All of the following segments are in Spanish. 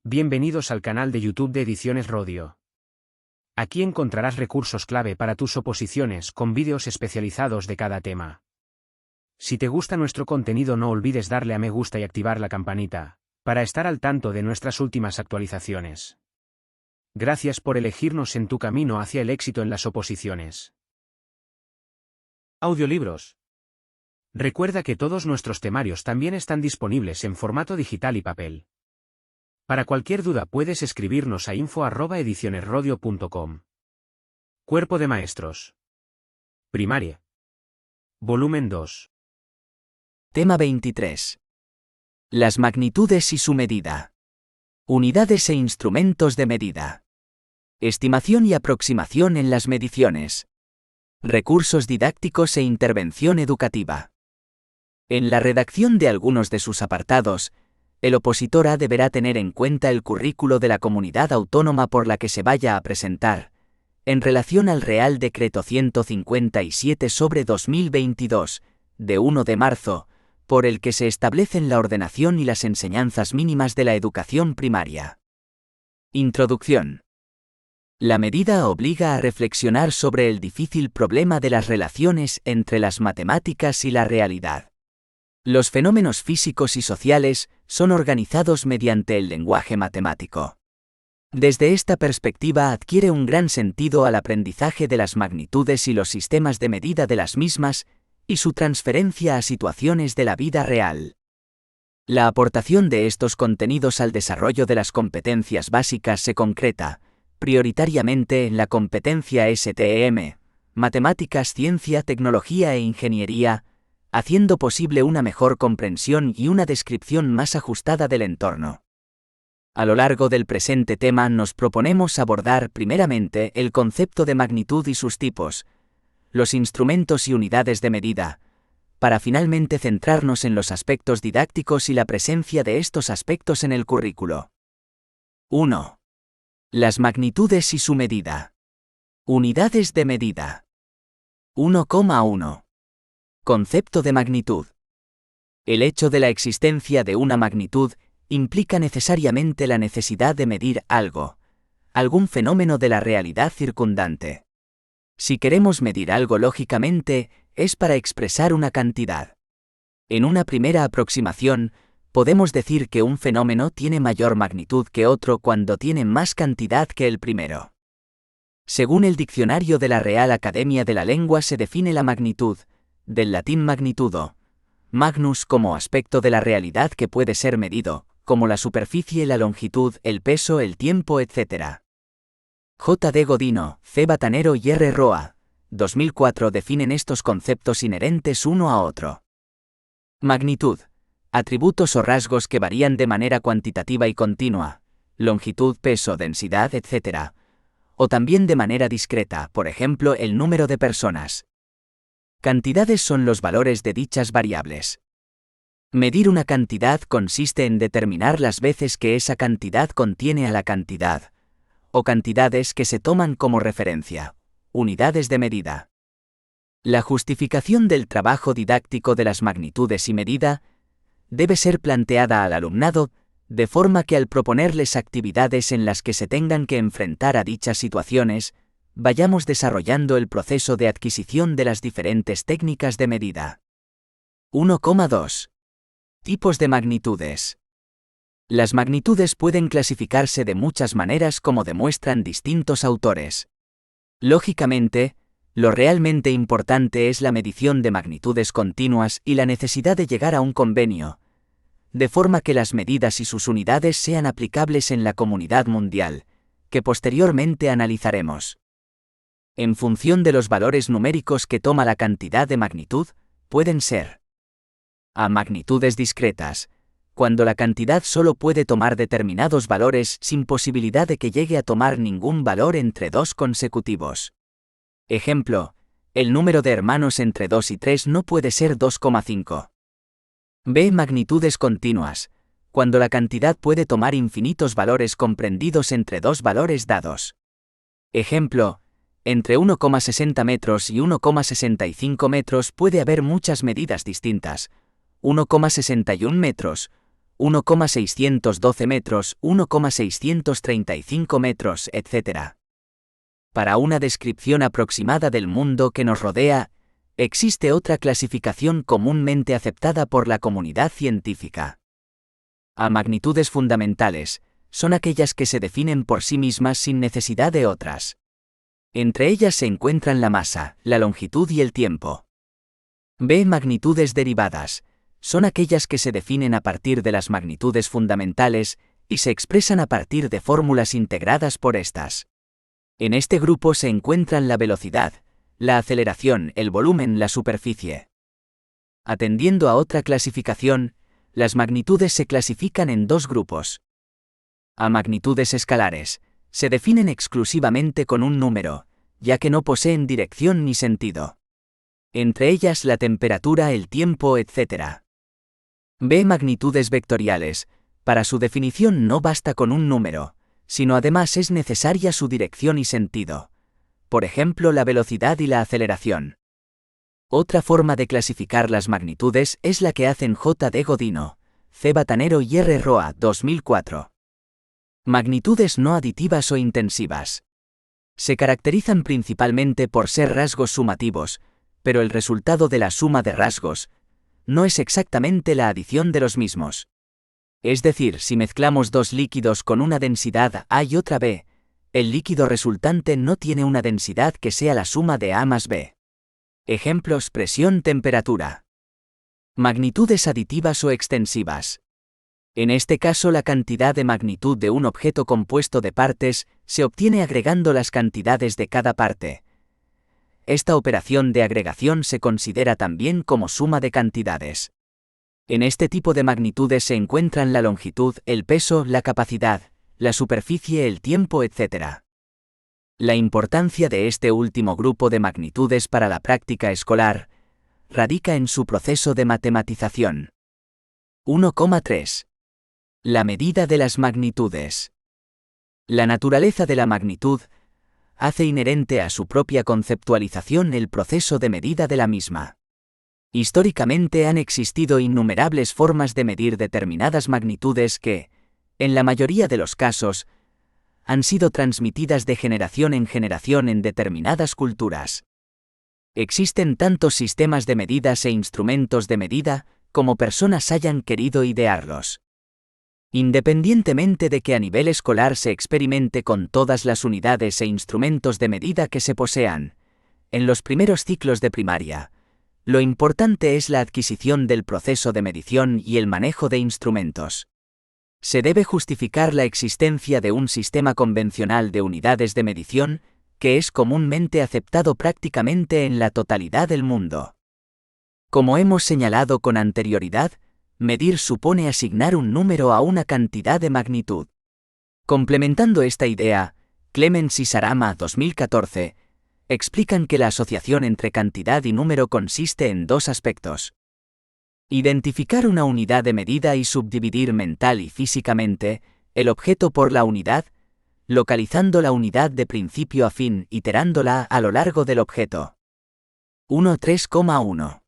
Bienvenidos al canal de YouTube de Ediciones Rodio. Aquí encontrarás recursos clave para tus oposiciones con vídeos especializados de cada tema. Si te gusta nuestro contenido, no olvides darle a me gusta y activar la campanita, para estar al tanto de nuestras últimas actualizaciones. Gracias por elegirnos en tu camino hacia el éxito en las oposiciones. Audiolibros. Recuerda que todos nuestros temarios también están disponibles en formato digital y papel. Para cualquier duda puedes escribirnos a info@edicionesrodio.com. Cuerpo de Maestros. Primaria. Volumen 2. Tema 23. Las magnitudes y su medida. Unidades e instrumentos de medida. Estimación y aproximación en las mediciones. Recursos didácticos e intervención educativa. En la redacción de algunos de sus apartados, el opositor A deberá tener en cuenta el currículo de la comunidad autónoma por la que se vaya a presentar, en relación al Real Decreto 157/2022, de 1 de marzo, por el que se establecen la ordenación y las enseñanzas mínimas de la educación primaria. Introducción. La medida obliga a reflexionar sobre el difícil problema de las relaciones entre las matemáticas y la realidad. Los fenómenos físicos y sociales son organizados mediante el lenguaje matemático. Desde esta perspectiva adquiere un gran sentido al aprendizaje de las magnitudes y los sistemas de medida de las mismas, y su transferencia a situaciones de la vida real. La aportación de estos contenidos al desarrollo de las competencias básicas se concreta, prioritariamente en la competencia STEM, matemáticas, ciencia, tecnología e ingeniería, haciendo posible una mejor comprensión y una descripción más ajustada del entorno. A lo largo del presente tema nos proponemos abordar primeramente el concepto de magnitud y sus tipos, los instrumentos y unidades de medida, para finalmente centrarnos en los aspectos didácticos y la presencia de estos aspectos en el currículo. 1. Las magnitudes y su medida. Unidades de medida. 1,1. Concepto de magnitud. El hecho de la existencia de una magnitud implica necesariamente la necesidad de medir algo, algún fenómeno de la realidad circundante. Si queremos medir algo lógicamente, es para expresar una cantidad. En una primera aproximación, podemos decir que un fenómeno tiene mayor magnitud que otro cuando tiene más cantidad que el primero. Según el diccionario de la Real Academia de la Lengua se define la magnitud, del latín magnitudo, magnus como aspecto de la realidad que puede ser medido, como la superficie, la longitud, el peso, el tiempo, etc. J. D. Godino, C. Batanero y R. Roa, 2004 definen estos conceptos inherentes uno a otro. Magnitud. Atributos o rasgos que varían de manera cuantitativa y continua, longitud, peso, densidad, etc. O también de manera discreta, por ejemplo, el número de personas. Cantidades son los valores de dichas variables. Medir una cantidad consiste en determinar las veces que esa cantidad contiene a la cantidad, o cantidades que se toman como referencia, unidades de medida. La justificación del trabajo didáctico de las magnitudes y medida debe ser planteada al alumnado, de forma que al proponerles actividades en las que se tengan que enfrentar a dichas situaciones, vayamos desarrollando el proceso de adquisición de las diferentes técnicas de medida. 1,2. Tipos de magnitudes. Las magnitudes pueden clasificarse de muchas maneras como demuestran distintos autores. Lógicamente, lo realmente importante es la medición de magnitudes continuas y la necesidad de llegar a un convenio, de forma que las medidas y sus unidades sean aplicables en la comunidad mundial, que posteriormente analizaremos. En función de los valores numéricos que toma la cantidad de magnitud, pueden ser a magnitudes discretas, cuando la cantidad solo puede tomar determinados valores sin posibilidad de que llegue a tomar ningún valor entre dos consecutivos. Ejemplo, el número de hermanos entre 2 y 3 no puede ser 2,5. B. Magnitudes continuas, cuando la cantidad puede tomar infinitos valores comprendidos entre dos valores dados. Ejemplo, entre 1,60 metros y 1,65 metros puede haber muchas medidas distintas, 1,61 metros, 1,612 metros, 1,635 metros, etc. Para una descripción aproximada del mundo que nos rodea, existe otra clasificación comúnmente aceptada por la comunidad científica. A magnitudes fundamentales son aquellas que se definen por sí mismas sin necesidad de otras. Entre ellas se encuentran la masa, la longitud y el tiempo. B. Magnitudes derivadas son aquellas que se definen a partir de las magnitudes fundamentales y se expresan a partir de fórmulas integradas por estas. En este grupo se encuentran la velocidad, la aceleración, el volumen, la superficie. Atendiendo a otra clasificación, las magnitudes se clasifican en dos grupos. A magnitudes escalares, se definen exclusivamente con un número, ya que no poseen dirección ni sentido. Entre ellas la temperatura, el tiempo, etc. B. Magnitudes vectoriales, para su definición no basta con un número, sino además es necesaria su dirección y sentido. Por ejemplo, la velocidad y la aceleración. Otra forma de clasificar las magnitudes es la que hacen J. D. Godino, C. Batanero y R. Roa, 2004. Magnitudes no aditivas o intensivas. Se caracterizan principalmente por ser rasgos sumativos, pero el resultado de la suma de rasgos no es exactamente la adición de los mismos. Es decir, si mezclamos dos líquidos con una densidad A y otra B, el líquido resultante no tiene una densidad que sea la suma de A más B. Ejemplos: presión, temperatura. Magnitudes aditivas o extensivas. En este caso, la cantidad de magnitud de un objeto compuesto de partes se obtiene agregando las cantidades de cada parte. Esta operación de agregación se considera también como suma de cantidades. En este tipo de magnitudes se encuentran la longitud, el peso, la capacidad, la superficie, el tiempo, etc. La importancia de este último grupo de magnitudes para la práctica escolar radica en su proceso de matematización. 1,3. La medida de las magnitudes. La naturaleza de la magnitud hace inherente a su propia conceptualización el proceso de medida de la misma. Históricamente han existido innumerables formas de medir determinadas magnitudes que, en la mayoría de los casos, han sido transmitidas de generación en determinadas culturas. Existen tantos sistemas de medidas e instrumentos de medida como personas hayan querido idearlos. Independientemente de que a nivel escolar se experimente con todas las unidades e instrumentos de medida que se posean, en los primeros ciclos de primaria, lo importante es la adquisición del proceso de medición y el manejo de instrumentos. Se debe justificar la existencia de un sistema convencional de unidades de medición que es comúnmente aceptado prácticamente en la totalidad del mundo. Como hemos señalado con anterioridad, medir supone asignar un número a una cantidad de magnitud. Complementando esta idea, Clemens y Sarama, 2014, explican que la asociación entre cantidad y número consiste en dos aspectos. Identificar una unidad de medida y subdividir mental y físicamente el objeto por la unidad, localizando la unidad de principio a fin, iterándola a lo largo del objeto. 1.3,1.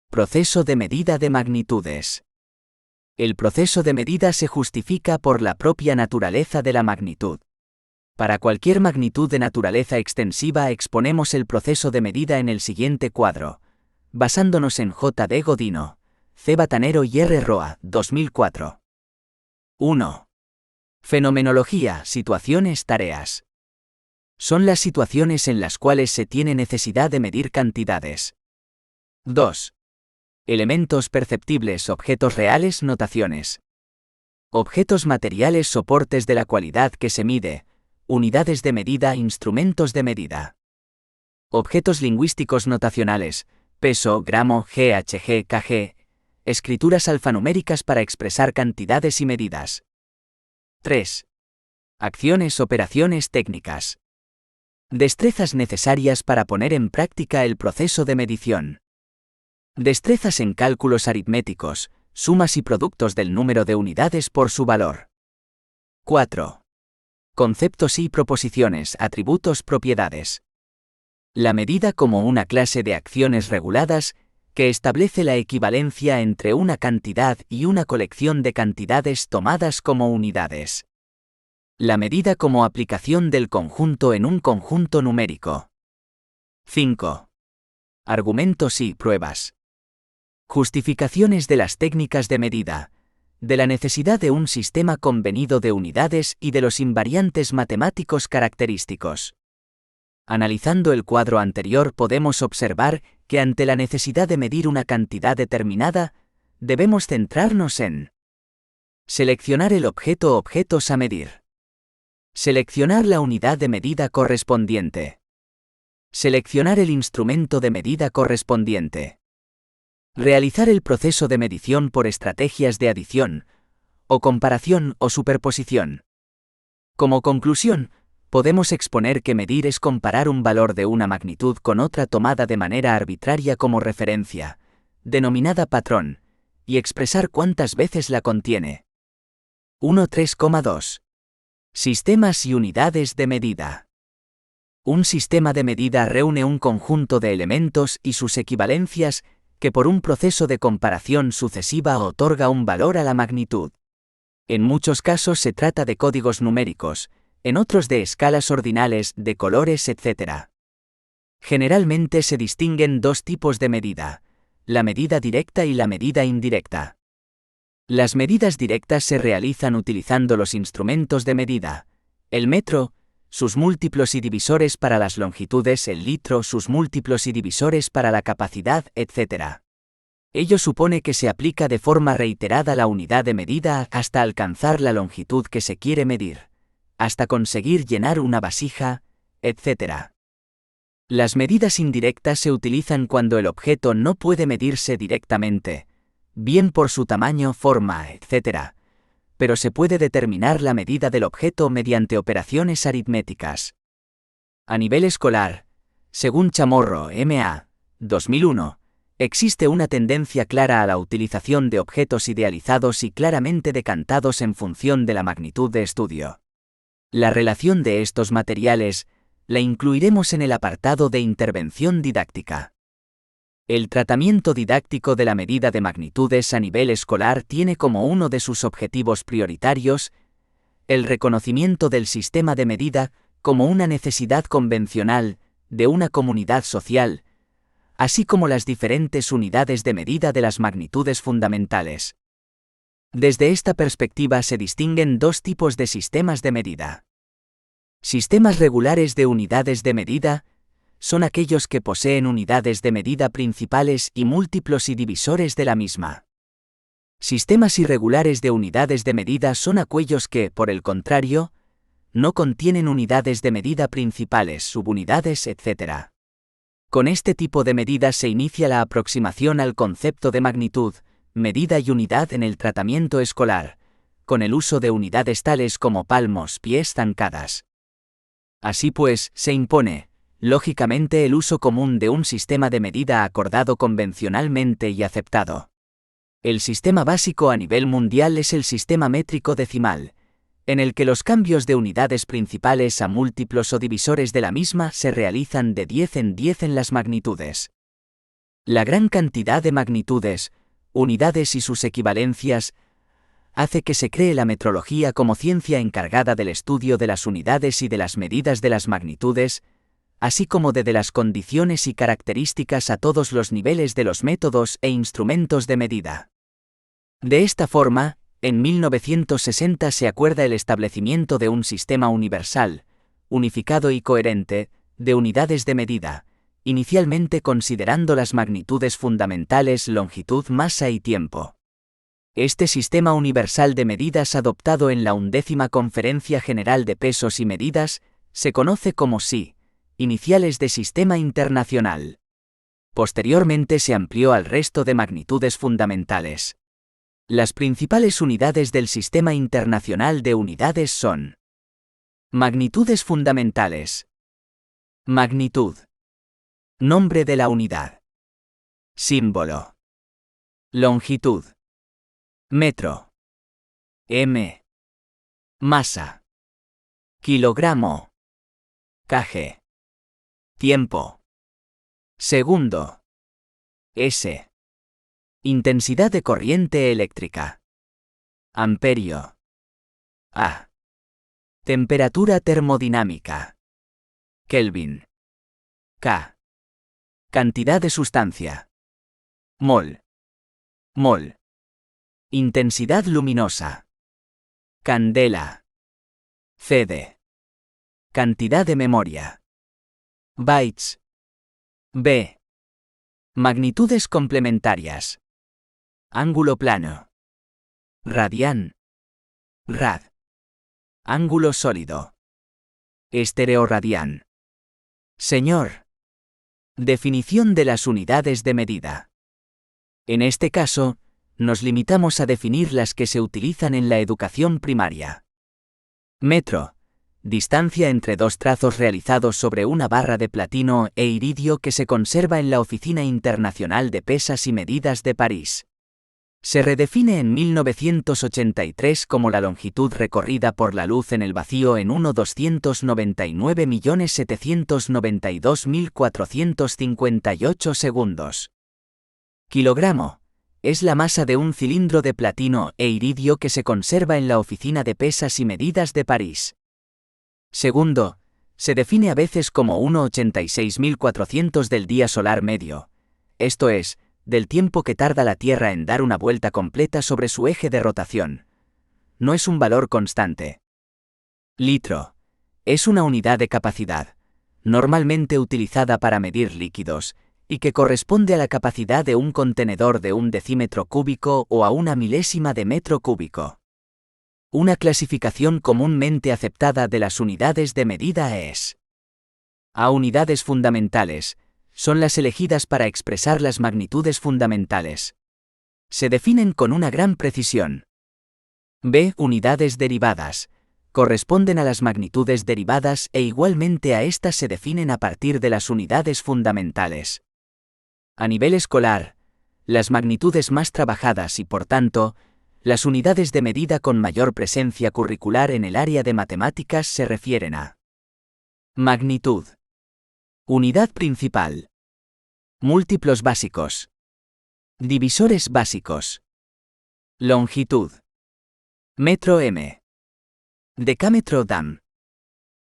Proceso de medida de magnitudes. El proceso de medida se justifica por la propia naturaleza de la magnitud. Para cualquier magnitud de naturaleza extensiva exponemos el proceso de medida en el siguiente cuadro, basándonos en J. D. Godino, C. Batanero y R. Roa, 2004. 1. Fenomenología, situaciones, tareas. Son las situaciones en las cuales se tiene necesidad de medir cantidades. 2. Elementos perceptibles, objetos reales, notaciones. Objetos materiales, soportes de la cualidad que se mide, unidades de medida, instrumentos de medida. Objetos lingüísticos notacionales, peso, gramo, GHG, kg, escrituras alfanuméricas para expresar cantidades y medidas. 3. Acciones, operaciones, técnicas. Destrezas necesarias para poner en práctica el proceso de medición. Destrezas en cálculos aritméticos, sumas y productos del número de unidades por su valor. 4. Conceptos y proposiciones, atributos, propiedades. La medida como una clase de acciones reguladas que establece la equivalencia entre una cantidad y una colección de cantidades tomadas como unidades. La medida como aplicación del conjunto en un conjunto numérico. 5. Argumentos y pruebas. Justificaciones de las técnicas de medida, de la necesidad de un sistema convenido de unidades y de los invariantes matemáticos característicos. Analizando el cuadro anterior podemos observar que ante la necesidad de medir una cantidad determinada, debemos centrarnos en seleccionar el objeto o objetos a medir. Seleccionar la unidad de medida correspondiente. Seleccionar el instrumento de medida correspondiente. Realizar el proceso de medición por estrategias de adición, o comparación o superposición. Como conclusión, podemos exponer que medir es comparar un valor de una magnitud con otra tomada de manera arbitraria como referencia, denominada patrón, y expresar cuántas veces la contiene. 1.3.2. Sistemas y unidades de medida. Un sistema de medida reúne un conjunto de elementos y sus equivalencias que por un proceso de comparación sucesiva otorga un valor a la magnitud. En muchos casos se trata de códigos numéricos, en otros de escalas ordinales, de colores, etc. Generalmente se distinguen dos tipos de medida, la medida directa y la medida indirecta. Las medidas directas se realizan utilizando los instrumentos de medida, el metro, sus múltiplos y divisores para las longitudes, el litro, sus múltiplos y divisores para la capacidad, etc. Ello supone que se aplica de forma reiterada la unidad de medida hasta alcanzar la longitud que se quiere medir, hasta conseguir llenar una vasija, etc. Las medidas indirectas se utilizan cuando el objeto no puede medirse directamente, bien por su tamaño, forma, etc., pero se puede determinar la medida del objeto mediante operaciones aritméticas. A nivel escolar, según Chamorro, M.A., 2001, existe una tendencia clara a la utilización de objetos idealizados y claramente decantados en función de la magnitud de estudio. La relación de estos materiales la incluiremos en el apartado de intervención didáctica. El tratamiento didáctico de la medida de magnitudes a nivel escolar tiene como uno de sus objetivos prioritarios el reconocimiento del sistema de medida como una necesidad convencional de una comunidad social, así como las diferentes unidades de medida de las magnitudes fundamentales. Desde esta perspectiva se distinguen dos tipos de sistemas de medida. Sistemas regulares de unidades de medida son aquellos que poseen unidades de medida principales y múltiplos y divisores de la misma. Sistemas irregulares de unidades de medida son aquellos que, por el contrario, no contienen unidades de medida principales, subunidades, etc. Con este tipo de medidas se inicia la aproximación al concepto de magnitud, medida y unidad en el tratamiento escolar, con el uso de unidades tales como palmos, pies, zancadas. Así pues, se impone, lógicamente, el uso común de un sistema de medida acordado convencionalmente y aceptado. El sistema básico a nivel mundial es el sistema métrico decimal, en el que los cambios de unidades principales a múltiplos o divisores de la misma se realizan de 10 en 10 en las magnitudes. La gran cantidad de magnitudes, unidades y sus equivalencias hace que se cree la metrología como ciencia encargada del estudio de las unidades y de las medidas de las magnitudes, así como de las condiciones y características a todos los niveles de los métodos e instrumentos de medida. De esta forma, en 1960 se acuerda el establecimiento de un sistema universal, unificado y coherente, de unidades de medida, inicialmente considerando las magnitudes fundamentales longitud, masa y tiempo. Este sistema universal de medidas adoptado en la 11ª Conferencia General de Pesos y Medidas se conoce como SI, iniciales de Sistema Internacional. Posteriormente se amplió al resto de magnitudes fundamentales. Las principales unidades del Sistema Internacional de Unidades son: magnitudes fundamentales. Magnitud. Nombre de la unidad. Símbolo. Longitud. Metro. M. Masa. Kilogramo. kg. Tiempo. Segundo. S. Intensidad de corriente eléctrica. Amperio. A. Temperatura termodinámica. Kelvin. K. Cantidad de sustancia. Mol. Mol. Intensidad luminosa. Candela. CD. Cantidad de memoria. Bytes. B. Magnitudes complementarias. Ángulo plano. Radián. Rad. Ángulo sólido. Estereoradián. Señor. Definición de las unidades de medida. En este caso, nos limitamos a definir las que se utilizan en la educación primaria. Metro. Distancia entre dos trazos realizados sobre una barra de platino e iridio que se conserva en la Oficina Internacional de Pesas y Medidas de París. Se redefine en 1983 como la longitud recorrida por la luz en el vacío en 1.299.792.458 segundos. Kilogramo. Es la masa de un cilindro de platino e iridio que se conserva en la Oficina de Pesas y Medidas de París. Segundo. Se define a veces como 1,86.400 del día solar medio, esto es, del tiempo que tarda la Tierra en dar una vuelta completa sobre su eje de rotación. No es un valor constante. Litro. Es una unidad de capacidad, normalmente utilizada para medir líquidos, y que corresponde a la capacidad de un contenedor de 1 decímetro cúbico o a 1 milésima de metro cúbico. Una clasificación comúnmente aceptada de las unidades de medida es A. Unidades fundamentales. Son las elegidas para expresar las magnitudes fundamentales. Se definen con una gran precisión. B. Unidades derivadas. Corresponden a las magnitudes derivadas e igualmente a estas se definen a partir de las unidades fundamentales. A nivel escolar, las magnitudes más trabajadas y por tanto, las unidades de medida con mayor presencia curricular en el área de matemáticas se refieren a magnitud. Unidad principal. Múltiplos básicos. Divisores básicos. Longitud. Metro m. Decámetro dam.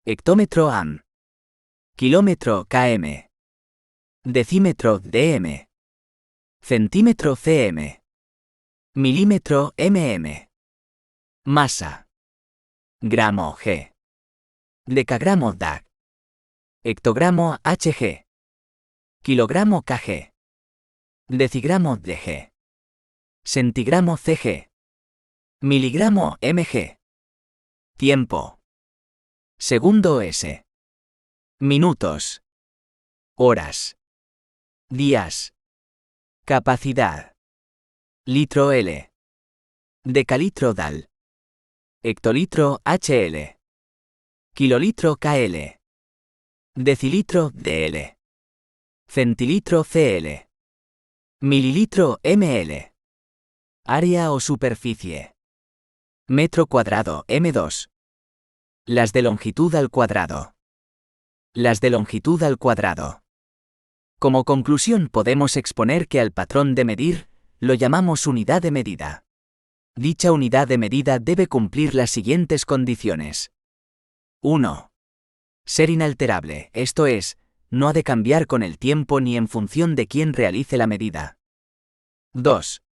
Hectómetro am. Kilómetro km. Decímetro dm. Centímetro cm. Milímetro mm. Masa. Gramo g. Decagramo dag. Hectogramo hg. Kilogramo kg. Decigramo dg. Centigramo cg. Miligramo mg. Tiempo. Segundo s. Minutos. Horas. Días. Capacidad. Litro L. Decalitro dal. Hectolitro HL. Kilolitro KL. Decilitro DL. Centilitro CL. Mililitro ML. Área o superficie. Metro cuadrado M2. Las de longitud al cuadrado. Las de longitud al cuadrado. Como conclusión podemos exponer que al patrón de medir, lo llamamos unidad de medida. Dicha unidad de medida debe cumplir las siguientes condiciones. 1. Ser inalterable, esto es, no ha de cambiar con el tiempo ni en función de quién realice la medida. 2.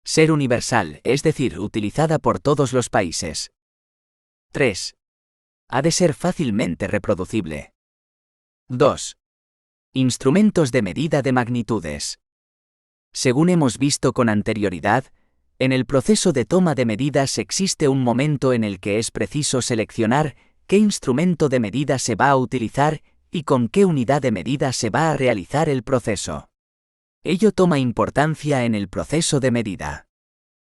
Ser universal, es decir, utilizada por todos los países. 3. Ha de ser fácilmente reproducible. 2. Instrumentos de medida de magnitudes. Según hemos visto con anterioridad, en el proceso de toma de medidas existe un momento en el que es preciso seleccionar qué instrumento de medida se va a utilizar y con qué unidad de medida se va a realizar el proceso. Ello toma importancia en el proceso de medida.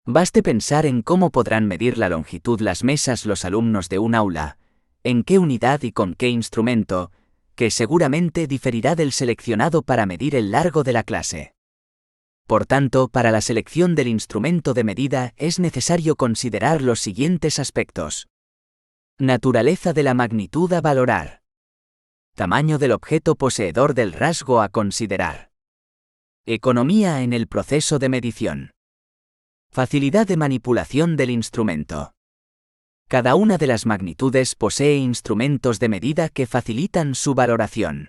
Baste pensar en cómo podrán medir la longitud las mesas los alumnos de un aula, en qué unidad y con qué instrumento, que seguramente diferirá del seleccionado para medir el largo de la clase. Por tanto, para la selección del instrumento de medida es necesario considerar los siguientes aspectos. Naturaleza de la magnitud a valorar. Tamaño del objeto poseedor del rasgo a considerar. Economía en el proceso de medición. Facilidad de manipulación del instrumento. Cada una de las magnitudes posee instrumentos de medida que facilitan su valoración.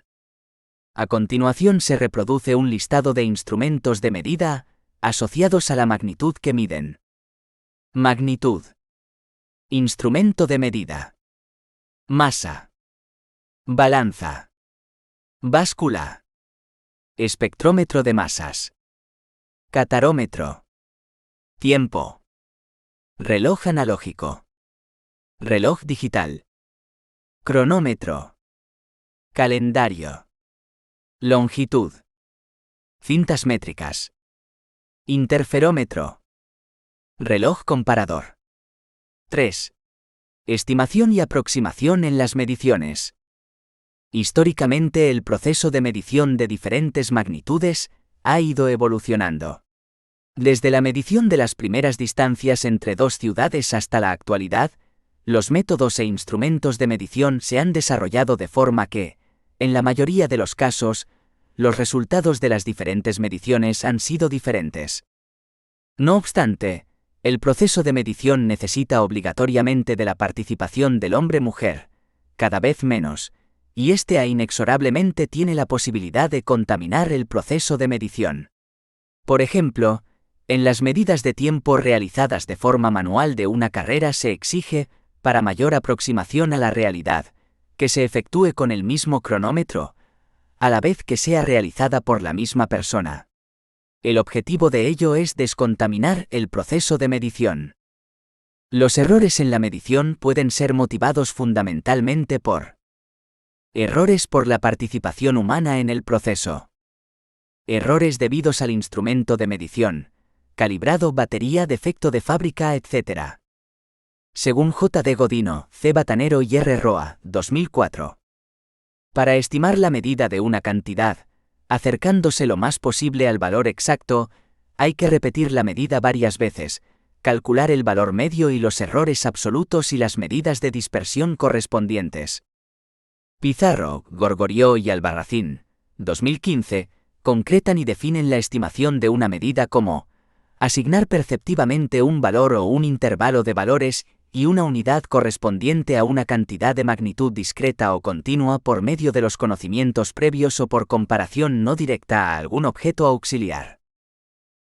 A continuación se reproduce un listado de instrumentos de medida asociados a la magnitud que miden. Magnitud. Instrumento de medida. Masa. Balanza. Báscula. Espectrómetro de masas. Catarómetro. Tiempo. Reloj analógico. Reloj digital. Cronómetro. Calendario. Longitud. Cintas métricas. Interferómetro. Reloj comparador. 3. Estimación y aproximación en las mediciones. Históricamente el proceso de medición de diferentes magnitudes ha ido evolucionando. Desde la medición de las primeras distancias entre dos ciudades hasta la actualidad, los métodos e instrumentos de medición se han desarrollado de forma que, en la mayoría de los casos, los resultados de las diferentes mediciones han sido diferentes. No obstante, el proceso de medición necesita obligatoriamente de la participación del hombre-mujer, cada vez menos, y este inexorablemente tiene la posibilidad de contaminar el proceso de medición. Por ejemplo, en las medidas de tiempo realizadas de forma manual de una carrera se exige, para mayor aproximación a la realidad, que se efectúe con el mismo cronómetro, a la vez que sea realizada por la misma persona. El objetivo de ello es descontaminar el proceso de medición. Los errores en la medición pueden ser motivados fundamentalmente por errores por la participación humana en el proceso. Errores debidos al instrumento de medición, calibrado, batería, defecto de fábrica, etc. Según J. D. Godino, C. Batanero y R. Roa, 2004. Para estimar la medida de una cantidad, acercándose lo más posible al valor exacto, hay que repetir la medida varias veces, calcular el valor medio y los errores absolutos y las medidas de dispersión correspondientes. Pizarro, Gorgorió y Albarracín, 2015, concretan y definen la estimación de una medida como asignar perceptivamente un valor o un intervalo de valores y una unidad correspondiente a una cantidad de magnitud discreta o continua por medio de los conocimientos previos o por comparación no directa a algún objeto auxiliar.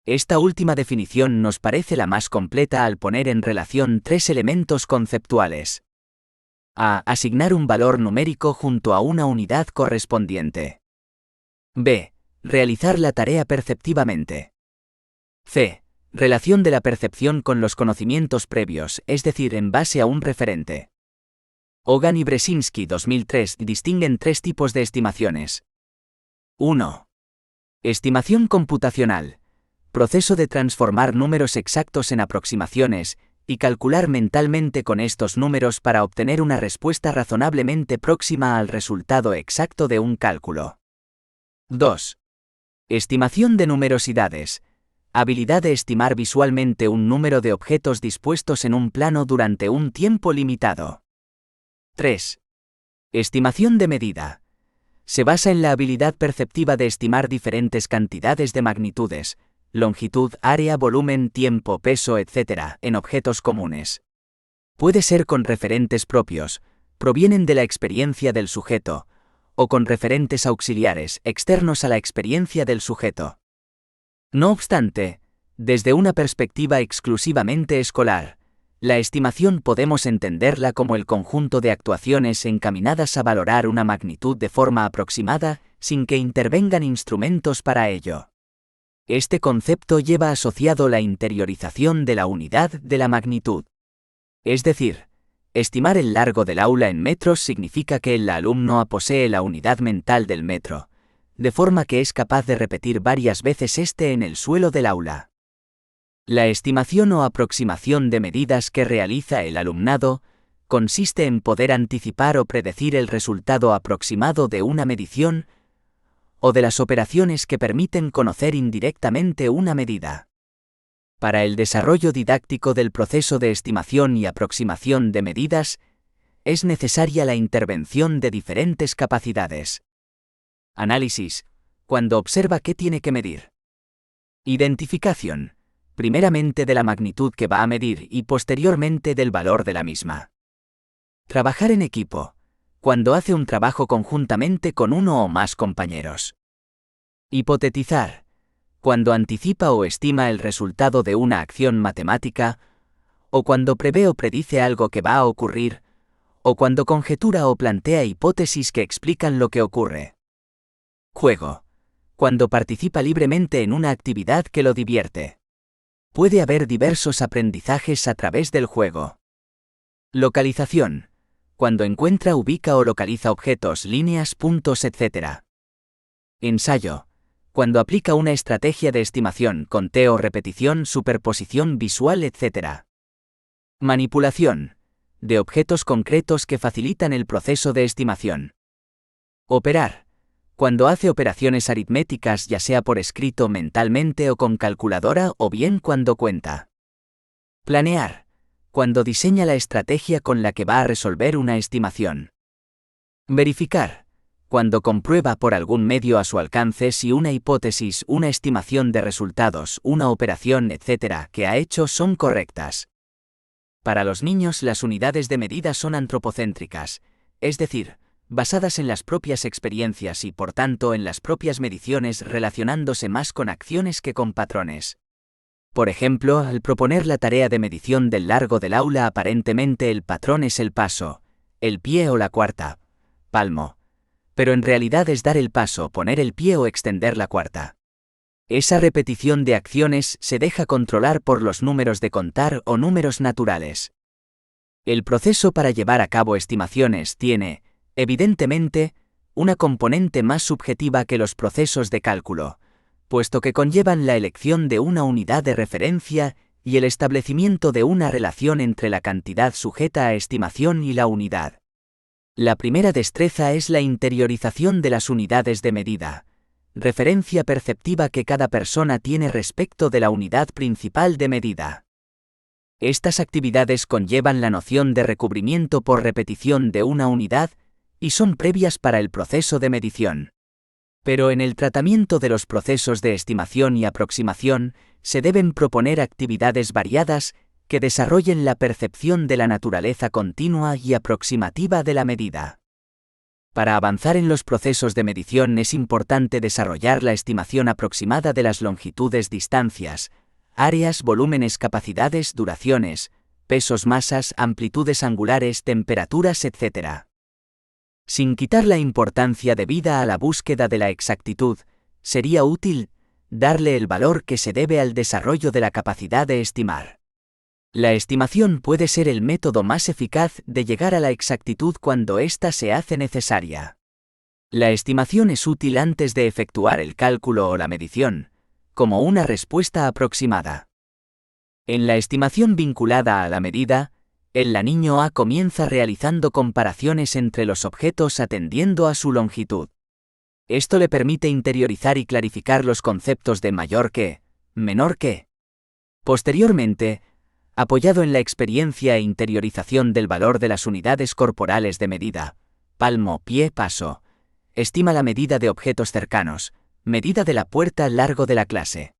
Esta última definición nos parece la más completa al poner en relación tres elementos conceptuales. A. Asignar un valor numérico junto a una unidad correspondiente. B. Realizar la tarea perceptivamente. C. Relación de la percepción con los conocimientos previos, es decir, en base a un referente. Hogan y Brzezinski 2003 distinguen tres tipos de estimaciones. 1. Estimación computacional. Proceso de transformar números exactos en aproximaciones, y calcular mentalmente con estos números para obtener una respuesta razonablemente próxima al resultado exacto de un cálculo. 2. Estimación de numerosidades. Habilidad de estimar visualmente un número de objetos dispuestos en un plano durante un tiempo limitado. 3. Estimación de medida. Se basa en la habilidad perceptiva de estimar diferentes cantidades de magnitudes, longitud, área, volumen, tiempo, peso, etc., en objetos comunes. Puede ser con referentes propios, provienen de la experiencia del sujeto, o con referentes auxiliares, externos a la experiencia del sujeto. No obstante, desde una perspectiva exclusivamente escolar, la estimación podemos entenderla como el conjunto de actuaciones encaminadas a valorar una magnitud de forma aproximada, sin que intervengan instrumentos para ello. Este concepto lleva asociado la interiorización de la unidad de la magnitud. Es decir, estimar el largo del aula en metros significa que el alumno posee la unidad mental del metro, de forma que es capaz de repetir varias veces este en el suelo del aula. La estimación o aproximación de medidas que realiza el alumnado consiste en poder anticipar o predecir el resultado aproximado de una medición o de las operaciones que permiten conocer indirectamente una medida. Para el desarrollo didáctico del proceso de estimación y aproximación de medidas, es necesaria la intervención de diferentes capacidades. Análisis, cuando observa qué tiene que medir. Identificación, primeramente de la magnitud que va a medir y posteriormente del valor de la misma. Trabajar en equipo, cuando hace un trabajo conjuntamente con uno o más compañeros. Hipotetizar, cuando anticipa o estima el resultado de una acción matemática, o cuando prevé o predice algo que va a ocurrir, o cuando conjetura o plantea hipótesis que explican lo que ocurre. Juego, cuando participa libremente en una actividad que lo divierte. Puede haber diversos aprendizajes a través del juego. Localización, cuando encuentra, ubica o localiza objetos, líneas, puntos, etc. Ensayo, cuando aplica una estrategia de estimación, conteo, repetición, superposición visual, etc. Manipulación, de objetos concretos que facilitan el proceso de estimación. Operar, cuando hace operaciones aritméticas, ya sea por escrito, mentalmente o con calculadora, o bien cuando cuenta. Planear, cuando diseña la estrategia con la que va a resolver una estimación. Verificar, cuando comprueba por algún medio a su alcance si una hipótesis, una estimación de resultados, una operación, etc., que ha hecho son correctas. Para los niños, las unidades de medida son antropocéntricas, es decir, basadas en las propias experiencias y por tanto en las propias mediciones, relacionándose más con acciones que con patrones. Por ejemplo, al proponer la tarea de medición del largo del aula, aparentemente el patrón es el paso, el pie o la cuarta, palmo, pero en realidad es dar el paso, poner el pie o extender la cuarta. Esa repetición de acciones se deja controlar por los números de contar o números naturales. El proceso para llevar a cabo estimaciones tiene, evidentemente, una componente más subjetiva que los procesos de cálculo, puesto que conllevan la elección de una unidad de referencia y el establecimiento de una relación entre la cantidad sujeta a estimación y la unidad. La primera destreza es la interiorización de las unidades de medida, referencia perceptiva que cada persona tiene respecto de la unidad principal de medida. Estas actividades conllevan la noción de recubrimiento por repetición de una unidad y son previas para el proceso de medición. Pero en el tratamiento de los procesos de estimación y aproximación, se deben proponer actividades variadas que desarrollen la percepción de la naturaleza continua y aproximativa de la medida. Para avanzar en los procesos de medición es importante desarrollar la estimación aproximada de las longitudes, distancias, áreas, volúmenes, capacidades, duraciones, pesos, masas, amplitudes angulares, temperaturas, etc. Sin quitar la importancia debida a la búsqueda de la exactitud, sería útil darle el valor que se debe al desarrollo de la capacidad de estimar. La estimación puede ser el método más eficaz de llegar a la exactitud cuando ésta se hace necesaria. La estimación es útil antes de efectuar el cálculo o la medición, como una respuesta aproximada. En la estimación vinculada a la medida, el niño A comienza realizando comparaciones entre los objetos atendiendo a su longitud. Esto le permite interiorizar y clarificar los conceptos de mayor que, menor que. Posteriormente, apoyado en la experiencia e interiorización del valor de las unidades corporales de medida, palmo, pie, paso, estima la medida de objetos cercanos, medida de la puerta, largo de la clase.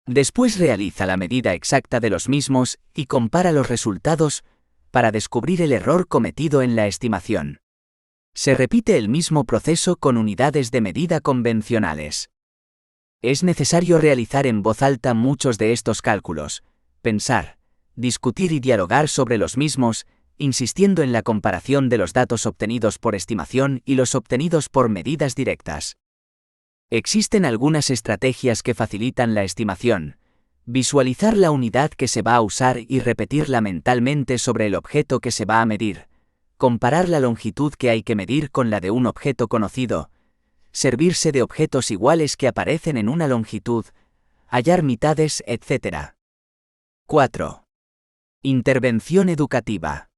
Después realiza la medida exacta de los mismos y compara los resultados para descubrir el error cometido en la estimación. Se repite el mismo proceso con unidades de medida convencionales. Es necesario realizar en voz alta muchos de estos cálculos, pensar, discutir y dialogar sobre los mismos, insistiendo en la comparación de los datos obtenidos por estimación y los obtenidos por medidas directas. Existen algunas estrategias que facilitan la estimación: visualizar la unidad que se va a usar y repetirla mentalmente sobre el objeto que se va a medir, comparar la longitud que hay que medir con la de un objeto conocido, servirse de objetos iguales que aparecen en una longitud, hallar mitades, etc. 4. Intervención educativa.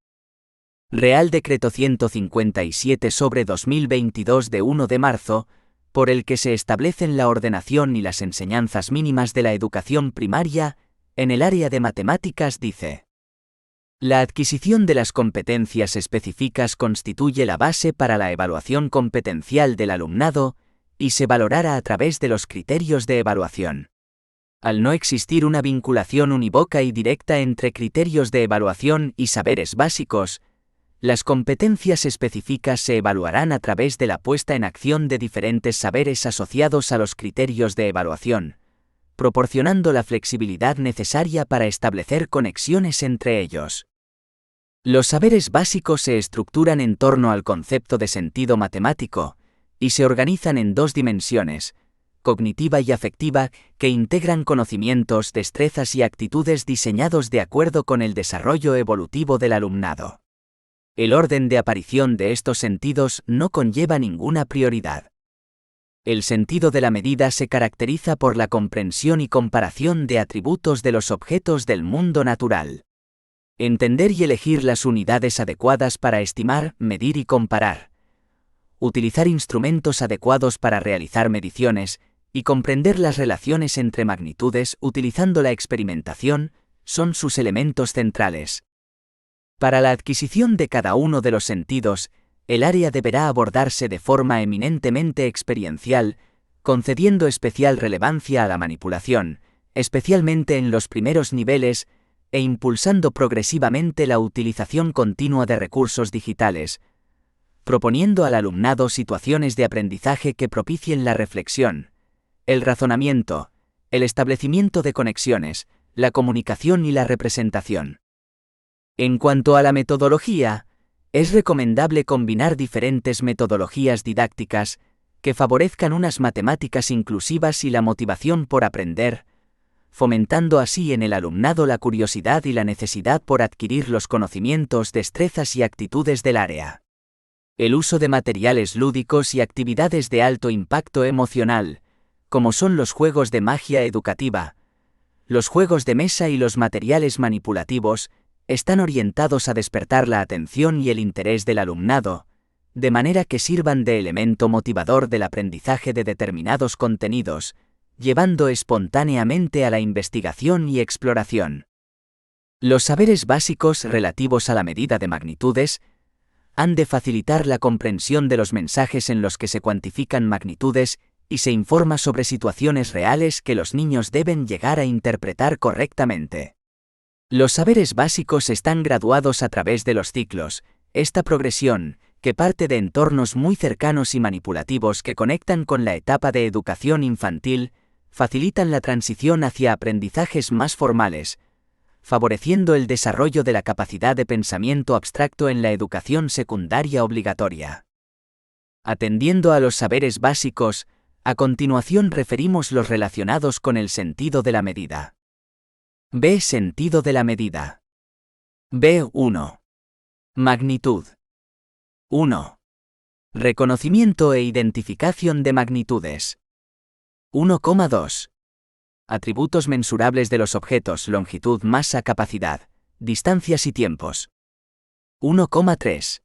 Real Decreto 157/2022 de 1 de marzo, por el que se establecen la ordenación y las enseñanzas mínimas de la educación primaria, en el área de matemáticas dice: la adquisición de las competencias específicas constituye la base para la evaluación competencial del alumnado y se valorará a través de los criterios de evaluación. Al no existir una vinculación unívoca y directa entre criterios de evaluación y saberes básicos, las competencias específicas se evaluarán a través de la puesta en acción de diferentes saberes asociados a los criterios de evaluación, proporcionando la flexibilidad necesaria para establecer conexiones entre ellos. Los saberes básicos se estructuran en torno al concepto de sentido matemático y se organizan en dos dimensiones, cognitiva y afectiva, que integran conocimientos, destrezas y actitudes diseñados de acuerdo con el desarrollo evolutivo del alumnado. El orden de aparición de estos sentidos no conlleva ninguna prioridad. El sentido de la medida se caracteriza por la comprensión y comparación de atributos de los objetos del mundo natural. Entender y elegir las unidades adecuadas para estimar, medir y comparar. Utilizar instrumentos adecuados para realizar mediciones y comprender las relaciones entre magnitudes utilizando la experimentación son sus elementos centrales. Para la adquisición de cada uno de los sentidos, el área deberá abordarse de forma eminentemente experiencial, concediendo especial relevancia a la manipulación, especialmente en los primeros niveles, e impulsando progresivamente la utilización continua de recursos digitales, proponiendo al alumnado situaciones de aprendizaje que propicien la reflexión, el razonamiento, el establecimiento de conexiones, la comunicación y la representación. En cuanto a la metodología, es recomendable combinar diferentes metodologías didácticas que favorezcan unas matemáticas inclusivas y la motivación por aprender, fomentando así en el alumnado la curiosidad y la necesidad por adquirir los conocimientos, destrezas y actitudes del área. El uso de materiales lúdicos y actividades de alto impacto emocional, como son los juegos de magia educativa, los juegos de mesa y los materiales manipulativos, están orientados a despertar la atención y el interés del alumnado, de manera que sirvan de elemento motivador del aprendizaje de determinados contenidos, llevando espontáneamente a la investigación y exploración. Los saberes básicos relativos a la medida de magnitudes han de facilitar la comprensión de los mensajes en los que se cuantifican magnitudes y se informa sobre situaciones reales que los niños deben llegar a interpretar correctamente. Los saberes básicos están graduados a través de los ciclos. Esta progresión, que parte de entornos muy cercanos y manipulativos que conectan con la etapa de educación infantil, facilitan la transición hacia aprendizajes más formales, favoreciendo el desarrollo de la capacidad de pensamiento abstracto en la educación secundaria obligatoria. Atendiendo a los saberes básicos, a continuación referimos los relacionados con el sentido de la medida. B. Sentido de la medida. B1. Magnitud. 1. Reconocimiento e identificación de magnitudes. 1,2. Atributos mensurables de los objetos: longitud, masa, capacidad, distancias y tiempos. 1,3.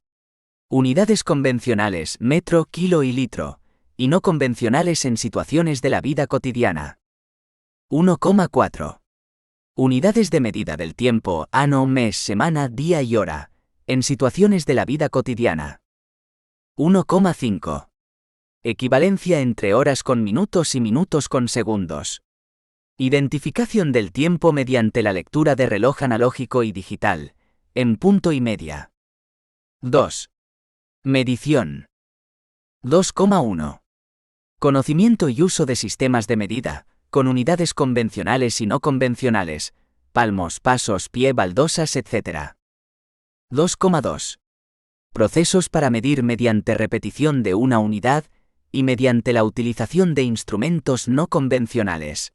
Unidades convencionales: metro, kilo y litro, y no convencionales en situaciones de la vida cotidiana. 1,4. Unidades de medida del tiempo: ano, mes, semana, día y hora, en situaciones de la vida cotidiana. 1,5. Equivalencia entre horas con minutos y minutos con segundos. Identificación del tiempo mediante la lectura de reloj analógico y digital, en punto y media. 2. Medición. 2,1. Conocimiento y uso de sistemas de medida, con unidades convencionales y no convencionales, palmos, pasos, pie, baldosas, etc. 2,2. Procesos para medir mediante repetición de una unidad y mediante la utilización de instrumentos no convencionales.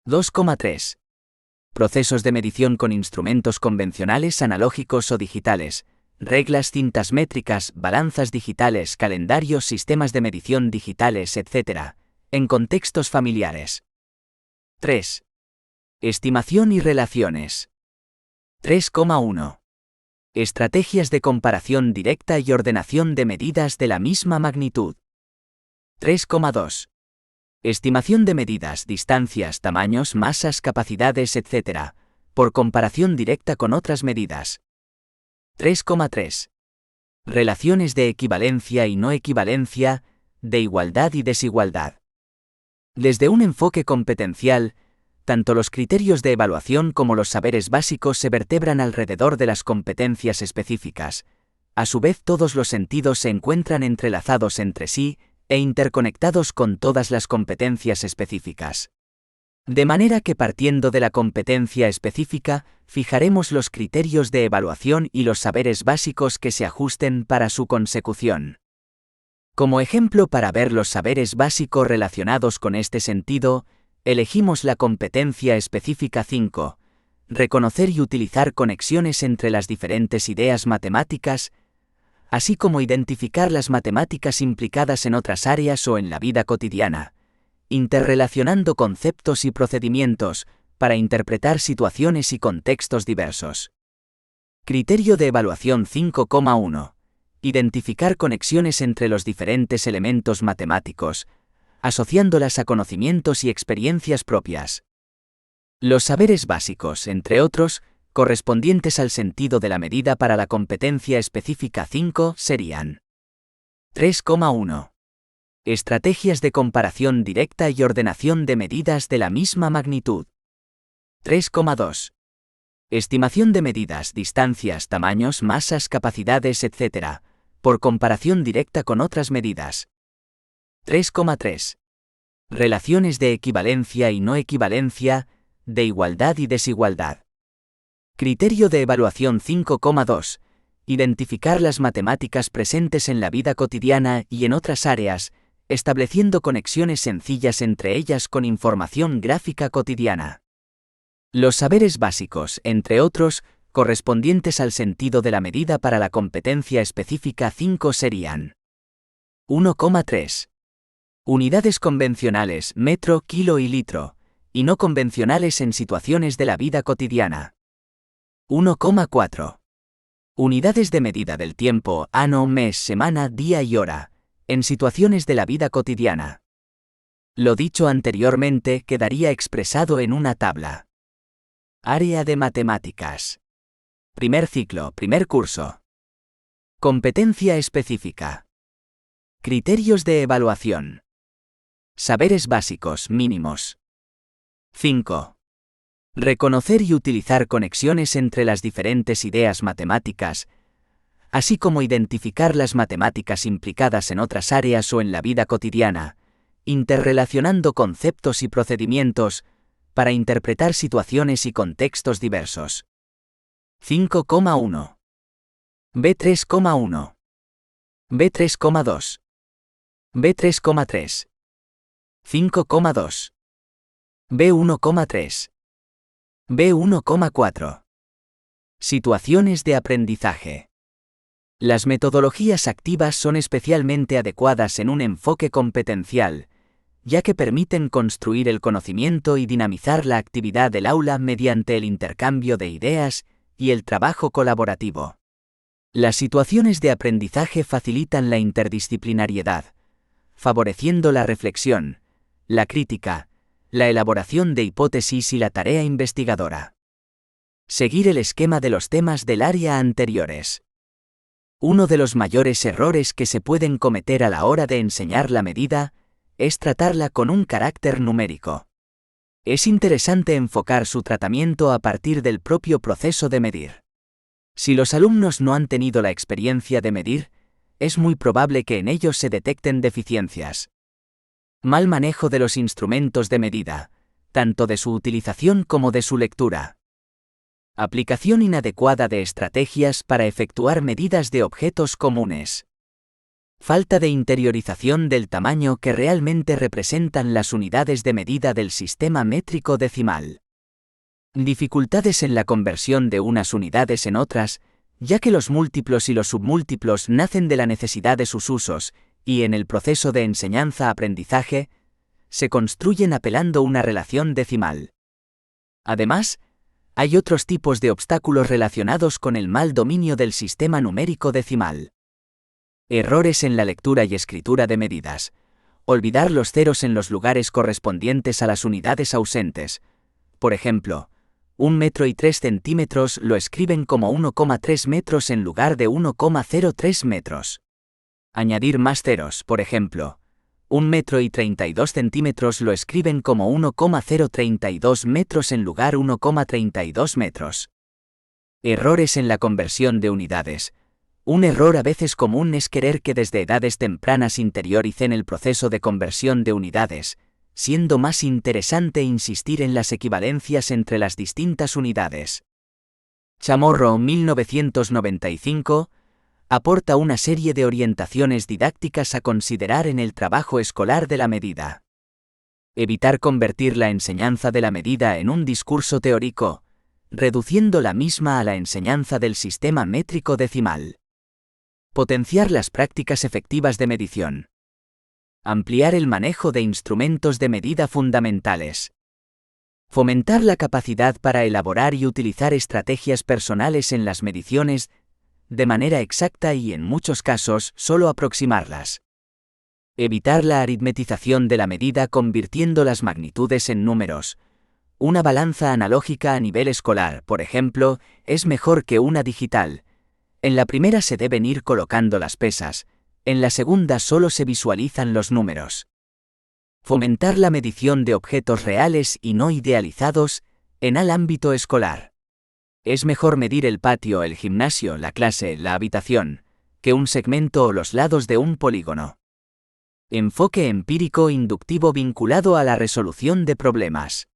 2,3. Procesos de medición con instrumentos convencionales, analógicos o digitales, reglas, cintas métricas, balanzas digitales, calendarios, sistemas de medición digitales, etc., en contextos familiares. 3. Estimación y relaciones. 3,1. Estrategias de comparación directa y ordenación de medidas de la misma magnitud. 3,2. Estimación de medidas, distancias, tamaños, masas, capacidades, etc., por comparación directa con otras medidas. 3,3. Relaciones de equivalencia y no equivalencia, de igualdad y desigualdad. Desde un enfoque competencial, Tanto los criterios de evaluación como los saberes básicos se vertebran alrededor de las competencias específicas. A su vez, todos los sentidos se encuentran entrelazados entre sí e interconectados con todas las competencias específicas. De manera que partiendo de la competencia específica, fijaremos los criterios de evaluación y los saberes básicos que se ajusten para su consecución. Como ejemplo para ver los saberes básicos relacionados con este sentido, elegimos la competencia específica 5, reconocer y utilizar conexiones entre las diferentes ideas matemáticas, así como identificar las matemáticas implicadas en otras áreas o en la vida cotidiana, interrelacionando conceptos y procedimientos para interpretar situaciones y contextos diversos. Criterio de evaluación 5,1. Identificar conexiones entre los diferentes elementos matemáticos, asociándolas a conocimientos y experiencias propias. Los saberes básicos, entre otros, correspondientes al sentido de la medida para la competencia específica 5, serían 3,1. Estrategias de comparación directa y ordenación de medidas de la misma magnitud. 3,2. Estimación de medidas, distancias, tamaños, masas, capacidades, etc., por comparación directa con otras medidas. 3,3. Relaciones de equivalencia y no equivalencia, de igualdad y desigualdad. Criterio de evaluación 5,2. Identificar las matemáticas presentes en la vida cotidiana y en otras áreas, estableciendo conexiones sencillas entre ellas con información gráfica cotidiana. Los saberes básicos, entre otros, correspondientes al sentido de la medida para la competencia específica 5 serían 1,3. Unidades convencionales, metro, kilo y litro, y no convencionales en situaciones de la vida cotidiana. 1,4. Unidades de medida del tiempo, año, mes, semana, día y hora, en situaciones de la vida cotidiana. Lo dicho anteriormente quedaría expresado en una tabla. Área de matemáticas. Primer ciclo, primer curso. Competencia específica. Criterios de evaluación. Saberes básicos mínimos. 5. Reconocer y utilizar conexiones entre las diferentes ideas matemáticas, así como identificar las matemáticas implicadas en otras áreas o en la vida cotidiana, interrelacionando conceptos y procedimientos para interpretar situaciones y contextos diversos. 5,1. B3,1. B3,2. B3,3. 5,2. B1,3. B1,4. Situaciones de aprendizaje. Las metodologías activas son especialmente adecuadas en un enfoque competencial, ya que permiten construir el conocimiento y dinamizar la actividad del aula mediante el intercambio de ideas y el trabajo colaborativo. Las situaciones de aprendizaje facilitan la interdisciplinariedad, favoreciendo la reflexión, la crítica, la elaboración de hipótesis y la tarea investigadora. Seguir el esquema de los temas del área anteriores. Uno de los mayores errores que se pueden cometer a la hora de enseñar la medida es tratarla con un carácter numérico. Es interesante enfocar su tratamiento a partir del propio proceso de medir. Si los alumnos no han tenido la experiencia de medir, es muy probable que en ellos se detecten deficiencias. Mal manejo de los instrumentos de medida, tanto de su utilización como de su lectura. Aplicación inadecuada de estrategias para efectuar medidas de objetos comunes. Falta de interiorización del tamaño que realmente representan las unidades de medida del sistema métrico decimal. Dificultades en la conversión de unas unidades en otras, ya que los múltiplos y los submúltiplos nacen de la necesidad de sus usos, y en el proceso de enseñanza-aprendizaje, se construyen apelando una relación decimal. Además, hay otros tipos de obstáculos relacionados con el mal dominio del sistema numérico decimal. Errores en la lectura y escritura de medidas. Olvidar los ceros en los lugares correspondientes a las unidades ausentes. Por ejemplo, 1 metro y 3 centímetros lo escriben como 1,3 metros en lugar de 1,03 metros. Añadir más ceros, por ejemplo, 1 metro y 32 centímetros lo escriben como 1,032 metros en lugar 1,32 metros. Errores en la conversión de unidades. Un error a veces común es querer que desde edades tempranas interioricen el proceso de conversión de unidades, siendo más interesante insistir en las equivalencias entre las distintas unidades. Chamorro, 1995, aporta una serie de orientaciones didácticas a considerar en el trabajo escolar de la medida. Evitar convertir la enseñanza de la medida en un discurso teórico, reduciendo la misma a la enseñanza del sistema métrico decimal. Potenciar las prácticas efectivas de medición. Ampliar el manejo de instrumentos de medida fundamentales. Fomentar la capacidad para elaborar y utilizar estrategias personales en las mediciones, de manera exacta y en muchos casos solo aproximarlas. Evitar la aritmetización de la medida convirtiendo las magnitudes en números. Una balanza analógica a nivel escolar, por ejemplo, es mejor que una digital. En la primera se deben ir colocando las pesas, en la segunda solo se visualizan los números. Fomentar la medición de objetos reales y no idealizados en el ámbito escolar. Es mejor medir el patio, el gimnasio, la clase, la habitación, que un segmento o los lados de un polígono. Enfoque empírico inductivo vinculado a la resolución de problemas.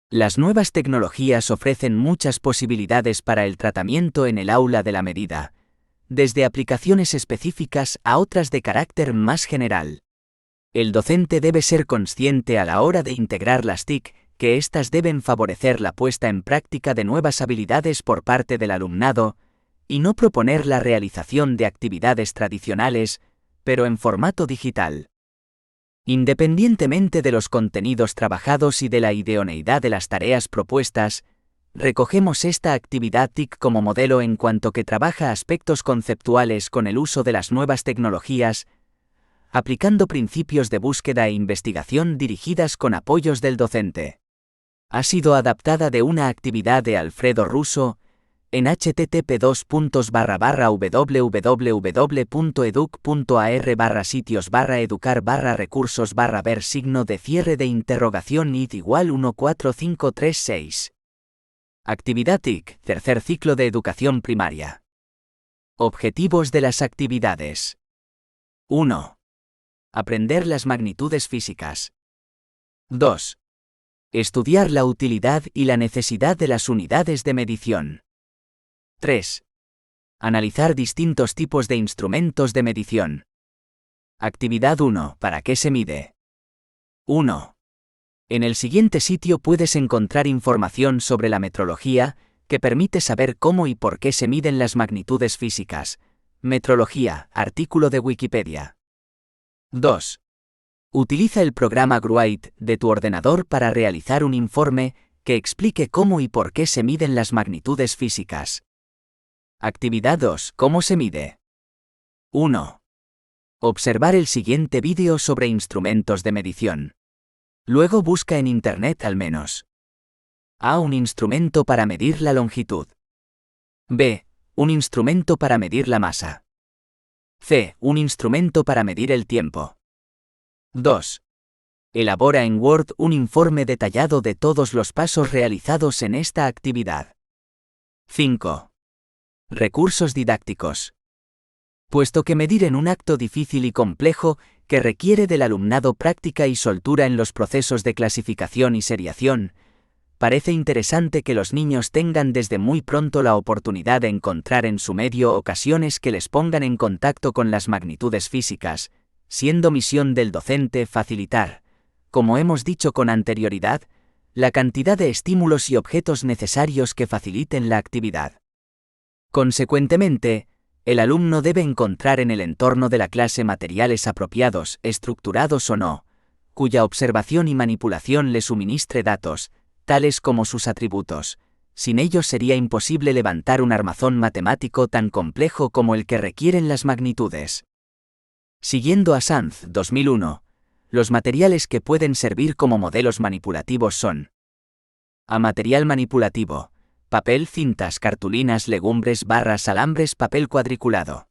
Las nuevas tecnologías ofrecen muchas posibilidades para el tratamiento en el aula de la medida, desde aplicaciones específicas a otras de carácter más general. El docente debe ser consciente a la hora de integrar las TIC, que éstas deben favorecer la puesta en práctica de nuevas habilidades por parte del alumnado, y no proponer la realización de actividades tradicionales, pero en formato digital. Independientemente de los contenidos trabajados y de la idoneidad de las tareas propuestas, recogemos esta actividad TIC como modelo en cuanto que trabaja aspectos conceptuales con el uso de las nuevas tecnologías, aplicando principios de búsqueda e investigación dirigidas con apoyos del docente. Ha sido adaptada de una actividad de Alfredo Russo, en http://www.educ.ar/sitios/educar/recursos/ver signo de cierre de interrogación id igual 14536. Actividad TIC, tercer ciclo de educación primaria. Objetivos de las actividades. 1. Aprender las magnitudes físicas. 2. Estudiar la utilidad y la necesidad de las unidades de medición. 3. Analizar distintos tipos de instrumentos de medición. Actividad 1. ¿Para qué se mide? 1. En el siguiente sitio puedes encontrar información sobre la metrología, que permite saber cómo y por qué se miden las magnitudes físicas. Metrología, artículo de Wikipedia. 2. Utiliza el programa Gruite de tu ordenador para realizar un informe que explique cómo y por qué se miden las magnitudes físicas. Actividad 2. ¿Cómo se mide? 1. Observar el siguiente vídeo sobre instrumentos de medición. Luego busca en Internet al menos. A. Un instrumento para medir la longitud. B. Un instrumento para medir la masa. C. Un instrumento para medir el tiempo. 2. Elabora en Word un informe detallado de todos los pasos realizados en esta actividad. 5. Recursos didácticos. Puesto que medir en un acto difícil y complejo, que requiere del alumnado práctica y soltura en los procesos de clasificación y seriación, parece interesante que los niños tengan desde muy pronto la oportunidad de encontrar en su medio ocasiones que les pongan en contacto con las magnitudes físicas, siendo misión del docente facilitar, como hemos dicho con anterioridad, la cantidad de estímulos y objetos necesarios que faciliten la actividad. Consecuentemente, el alumno debe encontrar en el entorno de la clase materiales apropiados, estructurados o no, cuya observación y manipulación le suministre datos, tales como sus atributos. Sin ellos sería imposible levantar un armazón matemático tan complejo como el que requieren las magnitudes. Siguiendo a Sanz, 2001, los materiales que pueden servir como modelos manipulativos son: A. Material manipulativo: papel, cintas, cartulinas, legumbres, barras, alambres, papel cuadriculado.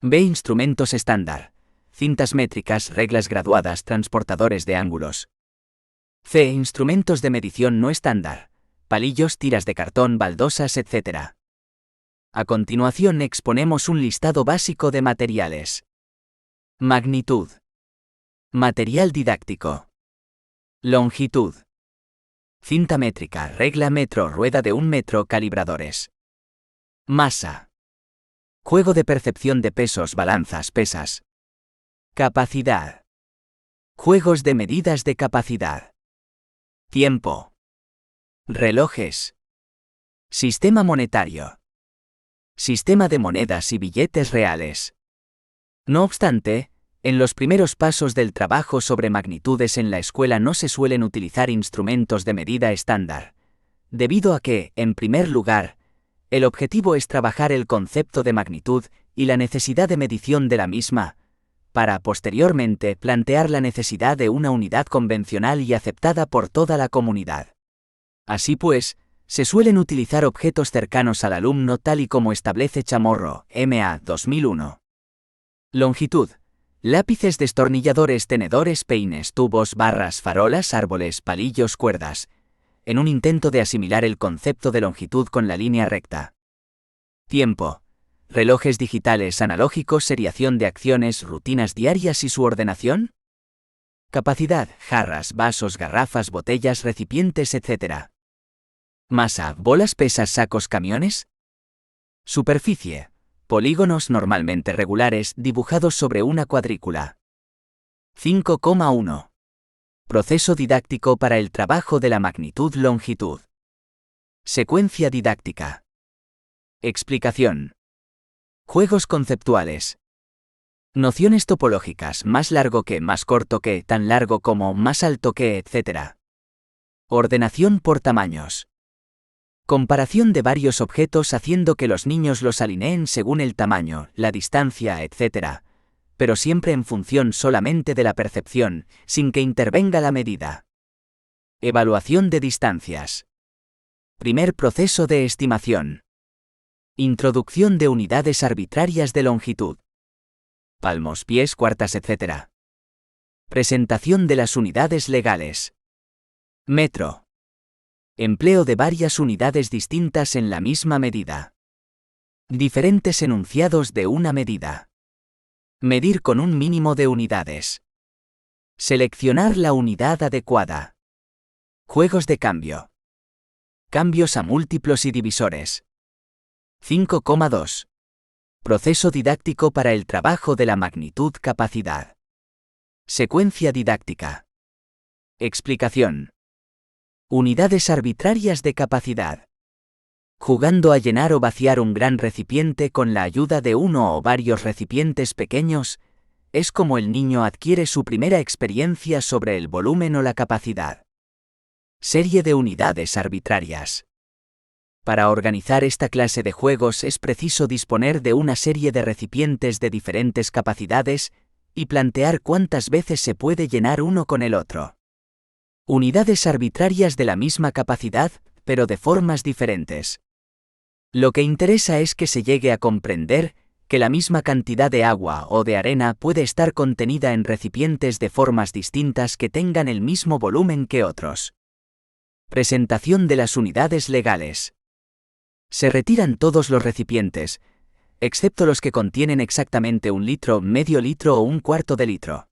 B. Instrumentos estándar: cintas métricas, reglas graduadas, transportadores de ángulos. C. Instrumentos de medición no estándar, palillos, tiras de cartón, baldosas, etc. A continuación exponemos un listado básico de materiales. Magnitud. Material didáctico. Longitud. Cinta métrica, regla metro, rueda de 1 metro, calibradores. Masa. Juego de percepción de pesos, balanzas, pesas. Capacidad. Juegos de medidas de capacidad. Tiempo. Relojes. Sistema monetario. Sistema de monedas y billetes reales. No obstante, en los primeros pasos del trabajo sobre magnitudes en la escuela no se suelen utilizar instrumentos de medida estándar, debido a que, en primer lugar, el objetivo es trabajar el concepto de magnitud y la necesidad de medición de la misma, para posteriormente plantear la necesidad de una unidad convencional y aceptada por toda la comunidad. Así pues, se suelen utilizar objetos cercanos al alumno tal y como establece Chamorro, M.A. 2001. Longitud. Lápices, destornilladores, tenedores, peines, tubos, barras, farolas, árboles, palillos, cuerdas, en un intento de asimilar el concepto de longitud con la línea recta. Tiempo. Relojes digitales, analógicos, seriación de acciones, rutinas diarias y su ordenación. Capacidad. Jarras, vasos, garrafas, botellas, recipientes, etc. Masa. Bolas, pesas, sacos, camiones. Superficie. Polígonos normalmente regulares dibujados sobre una cuadrícula. 5,1. Proceso didáctico para el trabajo de la magnitud-longitud. Secuencia didáctica. Explicación. Juegos conceptuales. Nociones topológicas, más largo que, más corto que, tan largo como, más alto que, etc. Ordenación por tamaños. Comparación de varios objetos haciendo que los niños los alineen según el tamaño, la distancia, etc., pero siempre en función solamente de la percepción, sin que intervenga la medida. Evaluación de distancias. Primer proceso de estimación. Introducción de unidades arbitrarias de longitud. Palmos, pies, cuartas, etc. Presentación de las unidades legales. Metro. Empleo de varias unidades distintas en la misma medida. Diferentes enunciados de una medida. Medir con un mínimo de unidades. Seleccionar la unidad adecuada. Juegos de cambio. Cambios a múltiplos y divisores. 5,2. Proceso didáctico para el trabajo de la magnitud-capacidad. Secuencia didáctica. Explicación. Unidades arbitrarias de capacidad. Jugando a llenar o vaciar un gran recipiente con la ayuda de uno o varios recipientes pequeños, es como el niño adquiere su primera experiencia sobre el volumen o la capacidad. Serie de unidades arbitrarias. Para organizar esta clase de juegos es preciso disponer de una serie de recipientes de diferentes capacidades y plantear cuántas veces se puede llenar uno con el otro. Unidades arbitrarias de la misma capacidad, pero de formas diferentes. Lo que interesa es que se llegue a comprender que la misma cantidad de agua o de arena puede estar contenida en recipientes de formas distintas que tengan el mismo volumen que otros. Presentación de las unidades legales. Se retiran todos los recipientes, excepto los que contienen exactamente 1 litro, medio litro o 1/4 de litro.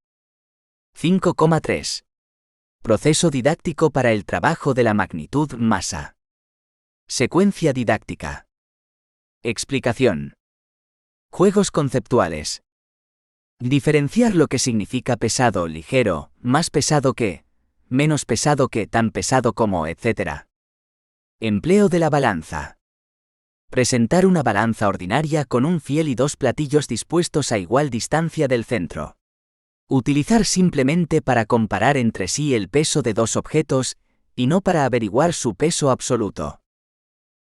5,3. Proceso didáctico para el trabajo de la magnitud-masa. Secuencia didáctica. Explicación. Juegos conceptuales. Diferenciar lo que significa pesado, ligero, más pesado que, menos pesado que, tan pesado como, etc. Empleo de la balanza. Presentar una balanza ordinaria con un fiel y 2 platillos dispuestos a igual distancia del centro. Utilizar simplemente para comparar entre sí el peso de 2 objetos, y no para averiguar su peso absoluto.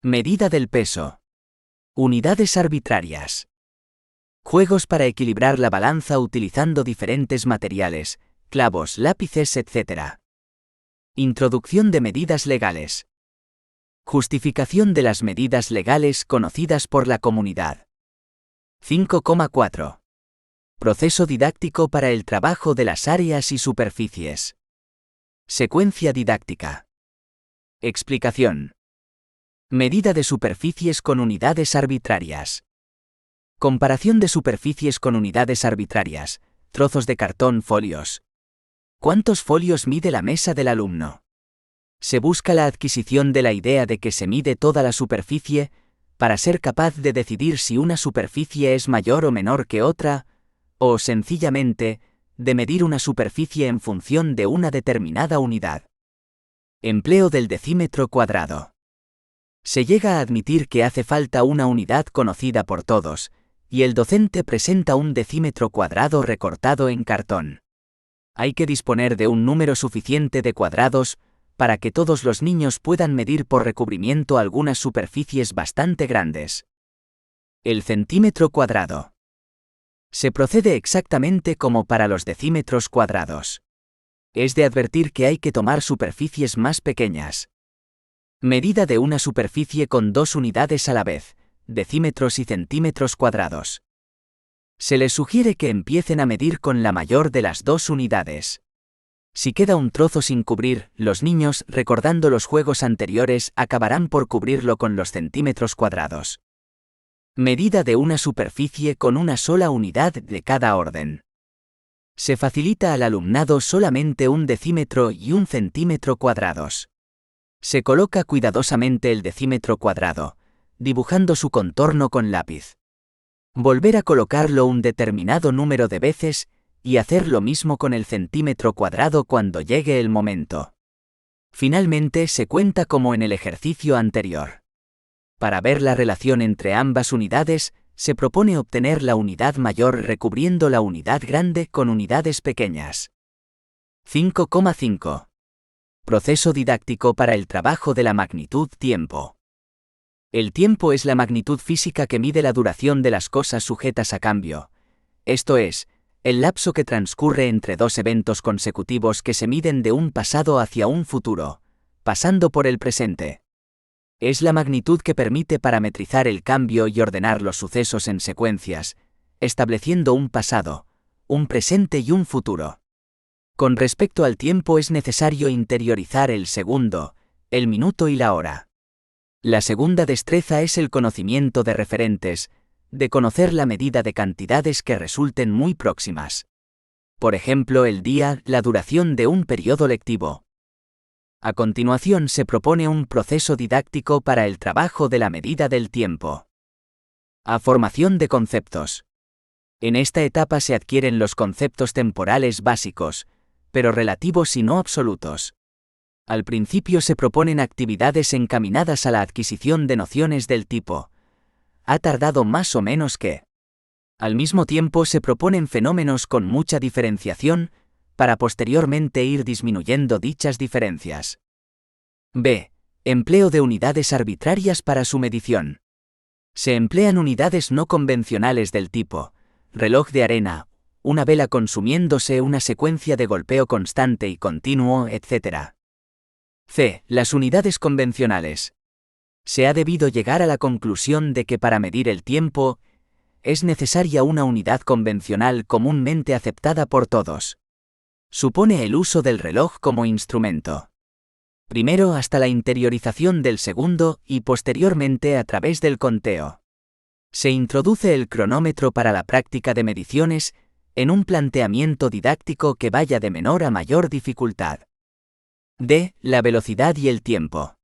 Medida del peso. Unidades arbitrarias. Juegos para equilibrar la balanza utilizando diferentes materiales, clavos, lápices, etc. Introducción de medidas legales. Justificación de las medidas legales conocidas por la comunidad. 5,4. Proceso didáctico para el trabajo de las áreas y superficies. Secuencia didáctica. Explicación. Medida de superficies con unidades arbitrarias. Comparación de superficies con unidades arbitrarias. Trozos de cartón, folios. ¿Cuántos folios mide la mesa del alumno? Se busca la adquisición de la idea de que se mide toda la superficie, para ser capaz de decidir si una superficie es mayor o menor que otra, o, sencillamente, de medir una superficie en función de una determinada unidad. Empleo del decímetro cuadrado. Se llega a admitir que hace falta una unidad conocida por todos, y el docente presenta un decímetro cuadrado recortado en cartón. Hay que disponer de un número suficiente de cuadrados para que todos los niños puedan medir por recubrimiento algunas superficies bastante grandes. El centímetro cuadrado. Se procede exactamente como para los decímetros cuadrados. Es de advertir que hay que tomar superficies más pequeñas. Medida de una superficie con dos unidades a la vez, decímetros y centímetros cuadrados. Se les sugiere que empiecen a medir con la mayor de las dos unidades. Si queda un trozo sin cubrir, los niños, recordando los juegos anteriores, acabarán por cubrirlo con los centímetros cuadrados. Medida de una superficie con una sola unidad de cada orden. Se facilita al alumnado solamente un decímetro y un centímetro cuadrados. Se coloca cuidadosamente el decímetro cuadrado, dibujando su contorno con lápiz. Volver a colocarlo un determinado número de veces y hacer lo mismo con el centímetro cuadrado cuando llegue el momento. Finalmente se cuenta como en el ejercicio anterior. Para ver la relación entre ambas unidades, se propone obtener la unidad mayor recubriendo la unidad grande con unidades pequeñas. 5,5. Proceso didáctico para el trabajo de la magnitud tiempo. El tiempo es la magnitud física que mide la duración de las cosas sujetas a cambio, esto es, el lapso que transcurre entre dos eventos consecutivos que se miden de un pasado hacia un futuro, pasando por el presente. Es la magnitud que permite parametrizar el cambio y ordenar los sucesos en secuencias, estableciendo un pasado, un presente y un futuro. Con respecto al tiempo es necesario interiorizar el segundo, el minuto y la hora. La segunda destreza es el conocimiento de referentes, de conocer la medida de cantidades que resulten muy próximas. Por ejemplo, el día, la duración de un periodo lectivo. A continuación se propone un proceso didáctico para el trabajo de la medida del tiempo. A formación de conceptos. En esta etapa se adquieren los conceptos temporales básicos, pero relativos y no absolutos. Al principio se proponen actividades encaminadas a la adquisición de nociones del tipo «ha tardado más o menos que». Al mismo tiempo se proponen fenómenos con mucha diferenciación, para posteriormente ir disminuyendo dichas diferencias. B. Empleo de unidades arbitrarias para su medición. Se emplean unidades no convencionales del tipo reloj de arena, una vela consumiéndose, una secuencia de golpeo constante y continuo, etc. C. Las unidades convencionales. Se ha debido llegar a la conclusión de que para medir el tiempo, es necesaria una unidad convencional comúnmente aceptada por todos. Supone el uso del reloj como instrumento. Primero hasta la interiorización del segundo y posteriormente a través del conteo. Se introduce el cronómetro para la práctica de mediciones en un planteamiento didáctico que vaya de menor a mayor dificultad. D. La velocidad y el tiempo.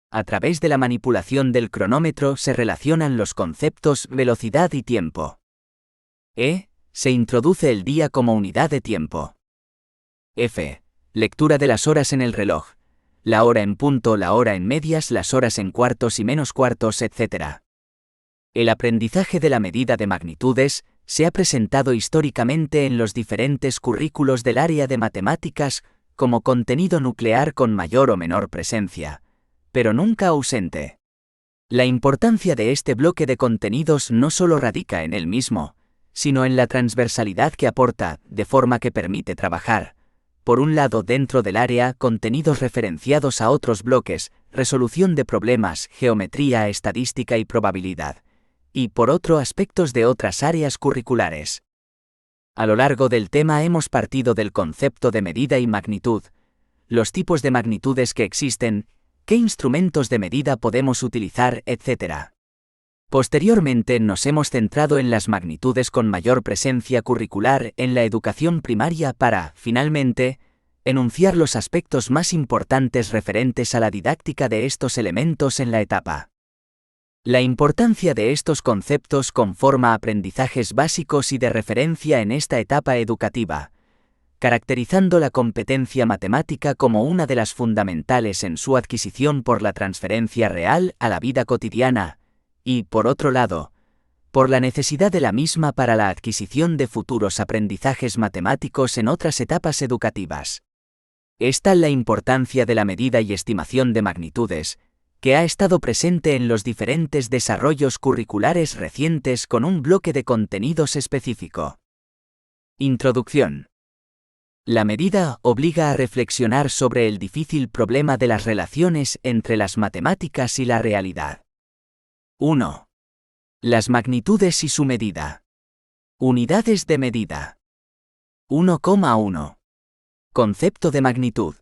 A través de la manipulación del cronómetro se relacionan los conceptos velocidad y tiempo. E. Se introduce el día como unidad de tiempo. F. Lectura de las horas en el reloj. La hora en punto, la hora en medias, las horas en cuartos y menos cuartos, etc. El aprendizaje de la medida de magnitudes se ha presentado históricamente en los diferentes currículos del área de matemáticas como contenido nuclear con mayor o menor presencia, pero nunca ausente. La importancia de este bloque de contenidos no solo radica en él mismo, sino en la transversalidad que aporta, de forma que permite trabajar, por un lado dentro del área, contenidos referenciados a otros bloques, resolución de problemas, geometría, estadística y probabilidad, y por otro aspectos de otras áreas curriculares. A lo largo del tema hemos partido del concepto de medida y magnitud, los tipos de magnitudes que existen, qué instrumentos de medida podemos utilizar, etc. Posteriormente nos hemos centrado en las magnitudes con mayor presencia curricular en la educación primaria para, finalmente, enunciar los aspectos más importantes referentes a la didáctica de estos elementos en la etapa. La importancia de estos conceptos conforma aprendizajes básicos y de referencia en esta etapa educativa, caracterizando la competencia matemática como una de las fundamentales en su adquisición por la transferencia real a la vida cotidiana, y, por otro lado, por la necesidad de la misma para la adquisición de futuros aprendizajes matemáticos en otras etapas educativas. Es tal la importancia de la medida y estimación de magnitudes, que ha estado presente en los diferentes desarrollos curriculares recientes con un bloque de contenidos específico. Introducción. La medida obliga a reflexionar sobre el difícil problema de las relaciones entre las matemáticas y la realidad. 1. Las magnitudes y su medida. Unidades de medida. 1,1. Concepto de magnitud.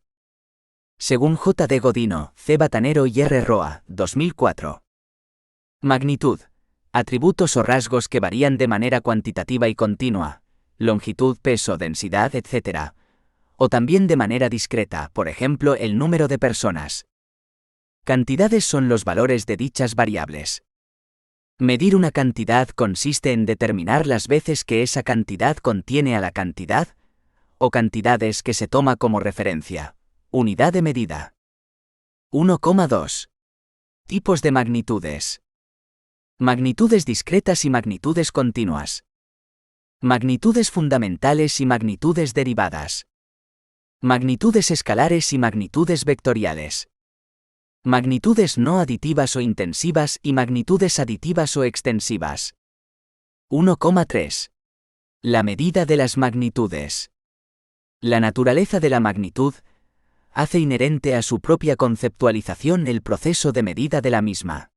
Según J. D. Godino, C. Batanero y R. Roa, 2004. Magnitud. Atributos o rasgos que varían de manera cuantitativa y continua, longitud, peso, densidad, etc. O también de manera discreta, por ejemplo, el número de personas. Cantidades son los valores de dichas variables. Medir una cantidad consiste en determinar las veces que esa cantidad contiene a la cantidad, o cantidades que se toma como referencia. Unidad de medida. 1,2. Tipos de magnitudes. Magnitudes discretas y magnitudes continuas. Magnitudes fundamentales y magnitudes derivadas. Magnitudes escalares y magnitudes vectoriales. Magnitudes no aditivas o intensivas y magnitudes aditivas o extensivas. 1,3. La medida de las magnitudes. La naturaleza de la magnitud hace inherente a su propia conceptualización el proceso de medida de la misma.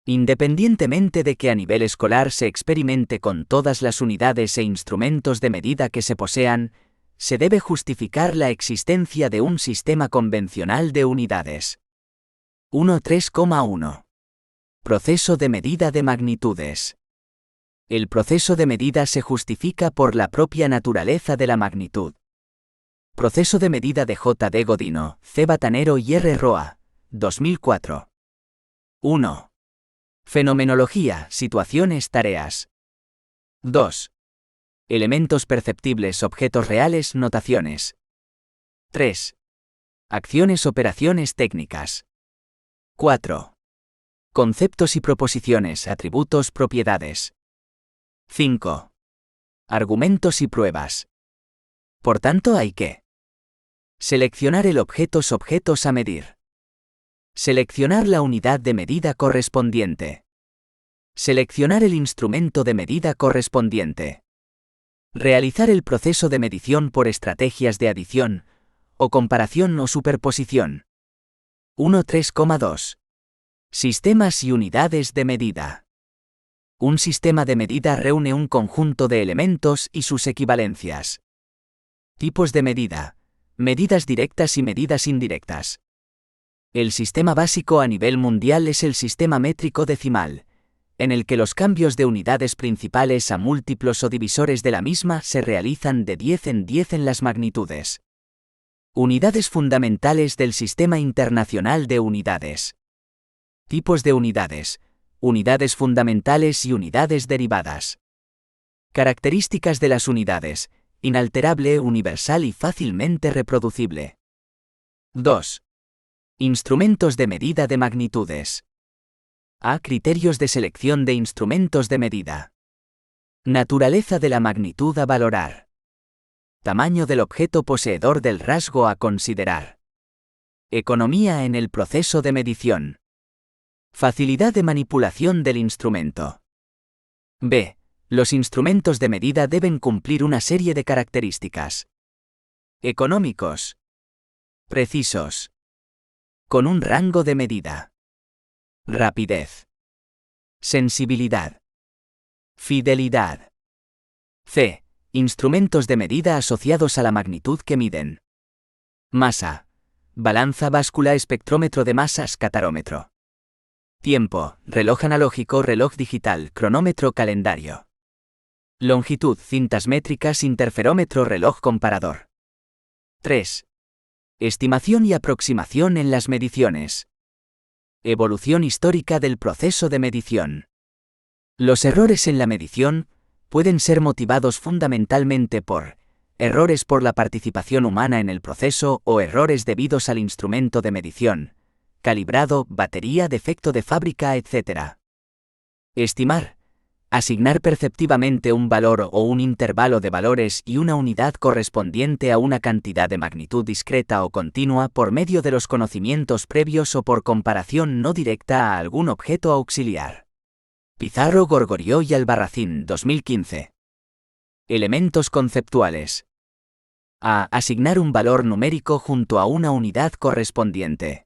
Independientemente de que a nivel escolar se experimente con todas las unidades e instrumentos de medida que se posean, se debe justificar la existencia de un sistema convencional de unidades. 1.3,1. Proceso de medida de magnitudes. El proceso de medida se justifica por la propia naturaleza de la magnitud. Proceso de medida de J. D. Godino, C. Batanero y R. Roa, 2004. 1. Fenomenología, situaciones, tareas. 2. Elementos perceptibles, objetos reales, notaciones. 3. Acciones, operaciones, técnicas. 4. Conceptos y proposiciones, atributos, propiedades. 5. Argumentos y pruebas. Por tanto, hay que seleccionar el objetos a medir. Seleccionar la unidad de medida correspondiente. Seleccionar el instrumento de medida correspondiente. Realizar el proceso de medición por estrategias de adición, o comparación o superposición. 1.3,2. Sistemas y unidades de medida. Un sistema de medida reúne un conjunto de elementos y sus equivalencias. Tipos de medida. Medidas directas y medidas indirectas. El sistema básico a nivel mundial es el sistema métrico decimal, en el que los cambios de unidades principales a múltiplos o divisores de la misma se realizan de 10 en 10 en las magnitudes. Unidades fundamentales del Sistema Internacional de Unidades. Tipos de unidades. Unidades fundamentales y unidades derivadas. Características de las unidades. Inalterable, universal y fácilmente reproducible. 2. Instrumentos de medida de magnitudes. A. Criterios de selección de instrumentos de medida. Naturaleza de la magnitud a valorar. Tamaño del objeto poseedor del rasgo a considerar. Economía en el proceso de medición. Facilidad de manipulación del instrumento. B. Los instrumentos de medida deben cumplir una serie de características. Económicos. Precisos. Con un rango de medida. Rapidez. Sensibilidad. Fidelidad. C. Instrumentos de medida asociados a la magnitud que miden. Masa. Balanza, báscula, espectrómetro de masas, catarómetro. Tiempo. Reloj analógico, reloj digital, cronómetro, calendario. Longitud, cintas métricas, interferómetro, reloj comparador. 3. Estimación y aproximación en las mediciones. Evolución histórica del proceso de medición. Los errores en la medición pueden ser motivados fundamentalmente por errores por la participación humana en el proceso o errores debidos al instrumento de medición, calibrado, batería, defecto de fábrica, etc. Estimar. Asignar perceptivamente un valor o un intervalo de valores y una unidad correspondiente a una cantidad de magnitud discreta o continua por medio de los conocimientos previos o por comparación no directa a algún objeto auxiliar. Pizarro, Gorgorió y Albarracín, 2015. Elementos conceptuales. A. Asignar un valor numérico junto a una unidad correspondiente.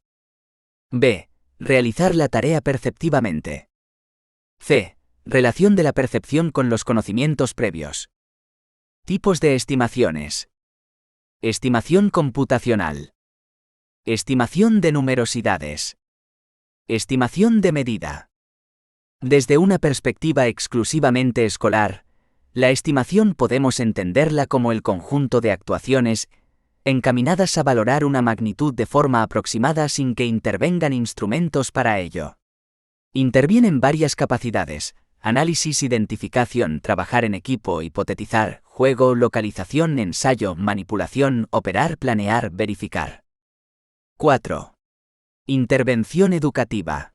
B. Realizar la tarea perceptivamente. C. Relación de la percepción con los conocimientos previos. Tipos de estimaciones. Estimación computacional. Estimación de numerosidades. Estimación de medida. Desde una perspectiva exclusivamente escolar, la estimación podemos entenderla como el conjunto de actuaciones encaminadas a valorar una magnitud de forma aproximada sin que intervengan instrumentos para ello. Intervienen varias capacidades: análisis, identificación, trabajar en equipo, hipotetizar, juego, localización, ensayo, manipulación, operar, planear, verificar. 4. Intervención educativa.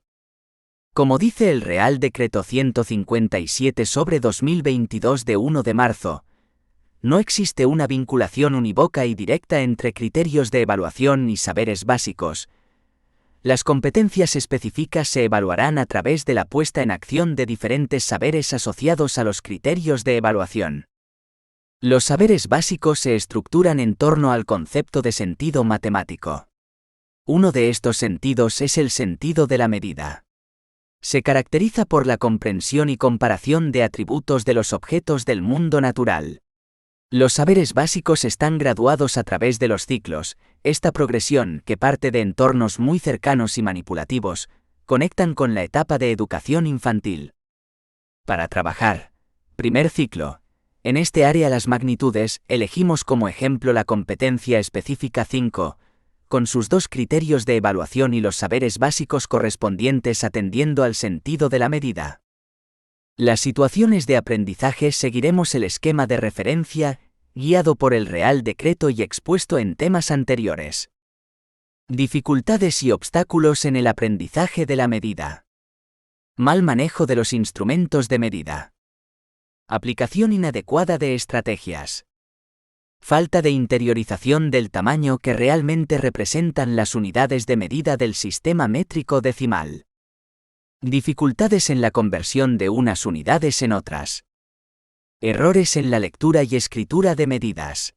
Como dice el Real Decreto 157/2022 de 1 de marzo, no existe una vinculación unívoca y directa entre criterios de evaluación y saberes básicos. Las competencias específicas se evaluarán a través de la puesta en acción de diferentes saberes asociados a los criterios de evaluación. Los saberes básicos se estructuran en torno al concepto de sentido matemático. Uno de estos sentidos es el sentido de la medida. Se caracteriza por la comprensión y comparación de atributos de los objetos del mundo natural. Los saberes básicos están graduados a través de los ciclos. Esta progresión, que parte de entornos muy cercanos y manipulativos, conectan con la etapa de educación infantil. Para trabajar. Primer ciclo. En este área las magnitudes, elegimos como ejemplo la competencia específica 5, con sus dos criterios de evaluación y los saberes básicos correspondientes atendiendo al sentido de la medida. Las situaciones de aprendizaje seguiremos el esquema de referencia, guiado por el Real Decreto y expuesto en temas anteriores. Dificultades y obstáculos en el aprendizaje de la medida. Mal manejo de los instrumentos de medida. Aplicación inadecuada de estrategias. Falta de interiorización del tamaño que realmente representan las unidades de medida del sistema métrico decimal. Dificultades en la conversión de unas unidades en otras. Errores en la lectura y escritura de medidas.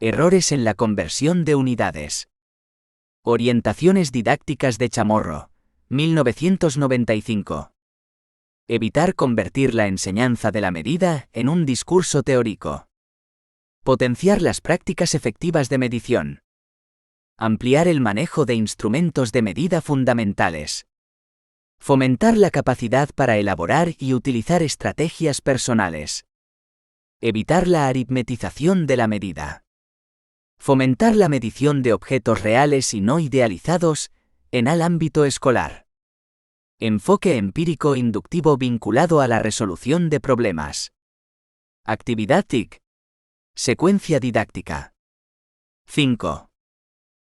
Errores en la conversión de unidades. Orientaciones didácticas de Chamorro, 1995. Evitar convertir la enseñanza de la medida en un discurso teórico. Potenciar las prácticas efectivas de medición. Ampliar el manejo de instrumentos de medida fundamentales. Fomentar la capacidad para elaborar y utilizar estrategias personales. Evitar la aritmetización de la medida. Fomentar la medición de objetos reales y no idealizados en el ámbito escolar. Enfoque empírico inductivo vinculado a la resolución de problemas. Actividad TIC. Secuencia didáctica. 5.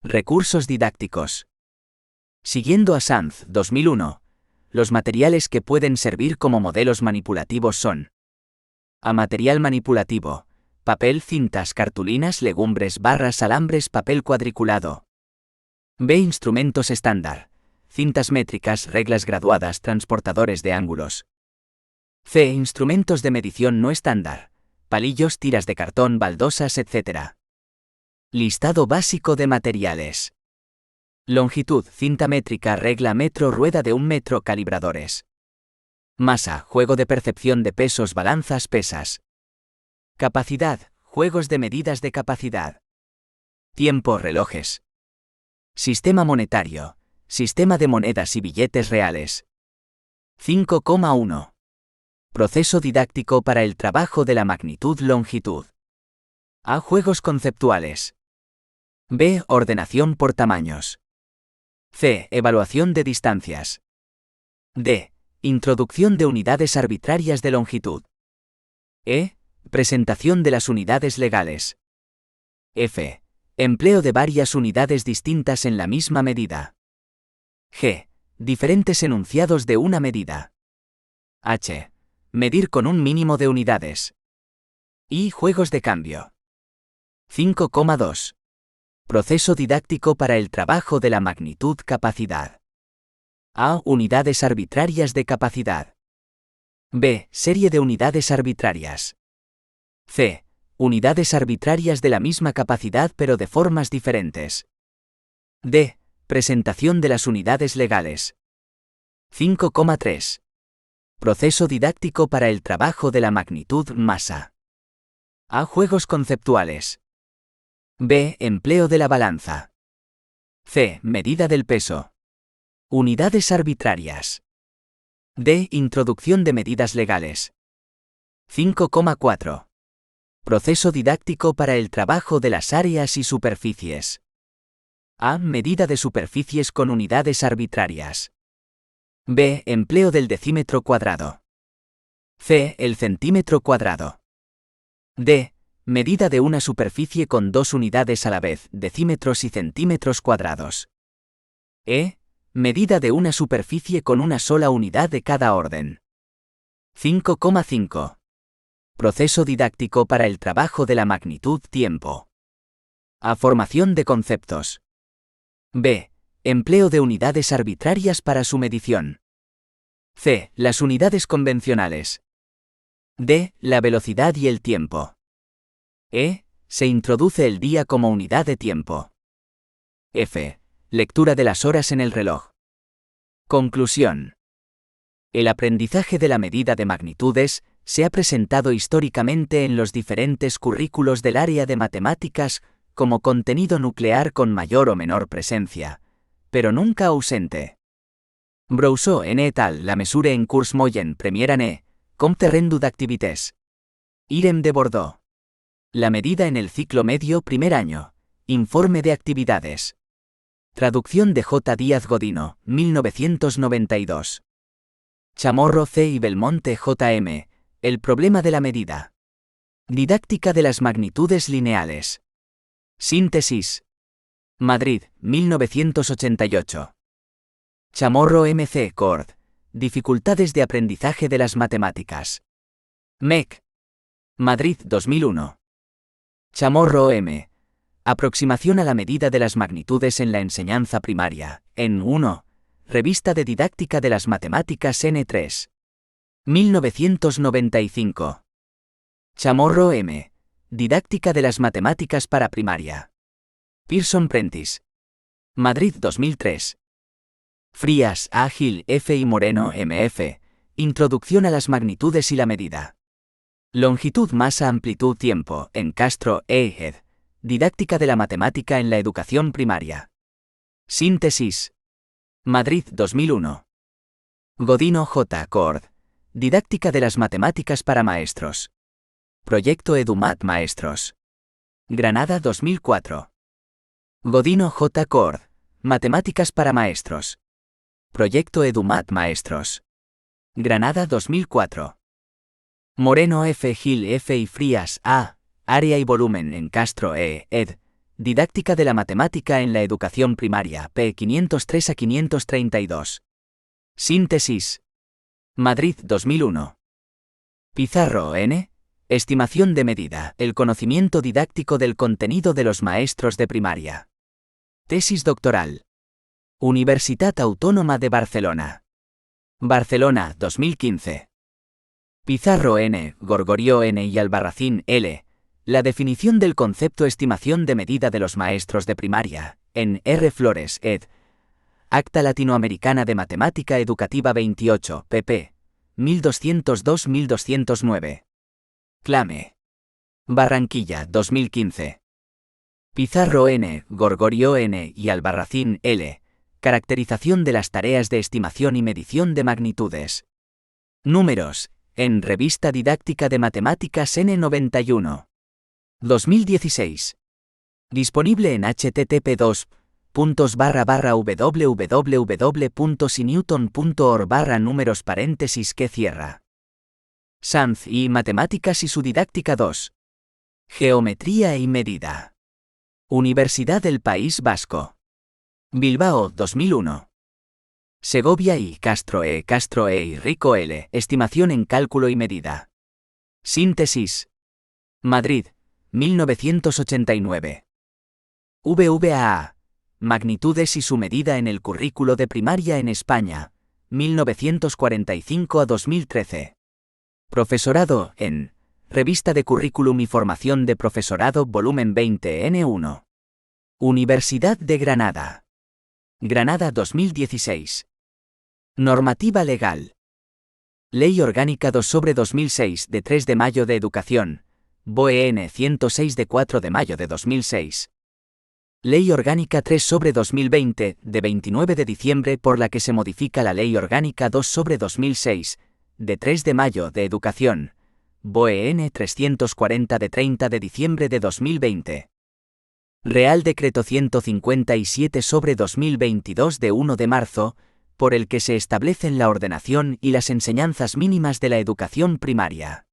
Recursos didácticos. Siguiendo a Sanz, 2001, los materiales que pueden servir como modelos manipulativos son: A. Material manipulativo: papel, cintas, cartulinas, legumbres, barras, alambres, papel cuadriculado. B. Instrumentos estándar: cintas métricas, reglas graduadas, transportadores de ángulos. C. Instrumentos de medición no estándar: palillos, tiras de cartón, baldosas, etc. Listado básico de materiales. Longitud: cinta métrica, regla, metro, rueda de 1 metro, calibradores. Masa: juego de percepción de pesos, balanzas, pesas. Capacidad, juegos de medidas de capacidad. Tiempo, relojes. Sistema monetario, sistema de monedas y billetes reales. 5,1. Proceso didáctico para el trabajo de la magnitud-longitud. A. Juegos conceptuales. B. Ordenación por tamaños. C. Evaluación de distancias. D. Introducción de unidades arbitrarias de longitud. E. Presentación de las unidades legales. F. Empleo de varias unidades distintas en la misma medida. G. Diferentes enunciados de una medida. H. Medir con un mínimo de unidades. I. Juegos de cambio. 5,2. Proceso didáctico para el trabajo de la magnitud-capacidad. A. Unidades arbitrarias de capacidad. B. Serie de unidades arbitrarias. C. Unidades arbitrarias de la misma capacidad pero de formas diferentes. D. Presentación de las unidades legales. 5,3. Proceso didáctico para el trabajo de la magnitud-masa. A. Juegos conceptuales. B. Empleo de la balanza. C. Medida del peso. Unidades arbitrarias. D. Introducción de medidas legales. 5,4. Proceso didáctico para el trabajo de las áreas y superficies. A. Medida de superficies con unidades arbitrarias. B. Empleo del decímetro cuadrado. C. El centímetro cuadrado. D. Medida de una superficie con dos unidades a la vez, decímetros y centímetros cuadrados. E. Medida de una superficie con una sola unidad de cada orden. 5,5. Proceso didáctico para el trabajo de la magnitud-tiempo. A. Formación de conceptos. B. Empleo de unidades arbitrarias para su medición. C. Las unidades convencionales. D. La velocidad y el tiempo. E. Se introduce el día como unidad de tiempo. F. Lectura de las horas en el reloj. Conclusión. El aprendizaje de la medida de magnitudes se ha presentado históricamente en los diferentes currículos del área de matemáticas como contenido nuclear con mayor o menor presencia, pero nunca ausente. Brousseau et al. La mesure en cours moyen première année, compte rendu d'activités. Irem de Bordeaux. La medida en el ciclo medio primer año. Informe de actividades. Traducción de J. Díaz Godino, 1992. Chamorro C. y Belmonte J. M. El problema de la medida. Didáctica de las magnitudes lineales. Síntesis. Madrid, 1988. Chamorro M. C. Cord. Dificultades de aprendizaje de las matemáticas. MEC. Madrid, 2001. Chamorro M. Aproximación a la medida de las magnitudes en la enseñanza primaria, en 1. Revista de Didáctica de las Matemáticas N3. 1995. Chamorro M. Didáctica de las Matemáticas para Primaria. Pearson Prentice. Madrid 2003. Frías, A. Gil, F. y Moreno, M.F. Introducción a las magnitudes y la medida. Longitud, masa, amplitud, tiempo, en Castro, E. ed. Didáctica de la matemática en la educación primaria. Síntesis. Madrid 2001. Godino J. Cord. Didáctica de las matemáticas para maestros. Proyecto EduMat Maestros. Granada 2004. Godino J. Cord. Matemáticas para maestros. Proyecto EduMat Maestros. Granada 2004. Moreno F. Gil F. y Frías A. Área y volumen en Castro E. ed. Didáctica de la matemática en la educación primaria P. 503 a 532. Síntesis. Madrid 2001. Pizarro N. Estimación de medida, el conocimiento didáctico del contenido de los maestros de primaria. Tesis doctoral. Universitat Autónoma de Barcelona. Barcelona, 2015. Pizarro N., Gorgorio N. y Albarracín L. La definición del concepto estimación de medida de los maestros de primaria, en R. Flores, ed. Acta Latinoamericana de Matemática Educativa 28, pp. 1202-1209. Clame. Barranquilla, 2015. Pizarro N., Gorgorio N. y Albarracín L. Caracterización de las tareas de estimación y medición de magnitudes. Números, en Revista Didáctica de Matemáticas N91. 2016. Disponible en http://www.sinewton.org/números que cierra. Sanz y Matemáticas y su didáctica 2. Geometría y medida. Universidad del País Vasco. Bilbao, 2001. Segovia y Castro E. y Rico L. Estimación en cálculo y medida. Síntesis. Madrid, 1989. VVAA. Magnitudes y su medida en el currículo de primaria en España, 1945 a 2013. Profesorado en Revista de Currículum y Formación de Profesorado Volumen 20 N1. Universidad de Granada. Granada 2016. Normativa legal. Ley Orgánica 2/2006 de 3 de mayo de Educación, BOE-N 106 de 4 de mayo de 2006. Ley Orgánica 3/2020 de 29 de diciembre por la que se modifica la Ley Orgánica 2/2006 de 3 de mayo de Educación, BOE-N 340 de 30 de diciembre de 2020. Real Decreto 157/2022 de 1 de marzo, por el que se establecen la ordenación y las enseñanzas mínimas de la educación primaria.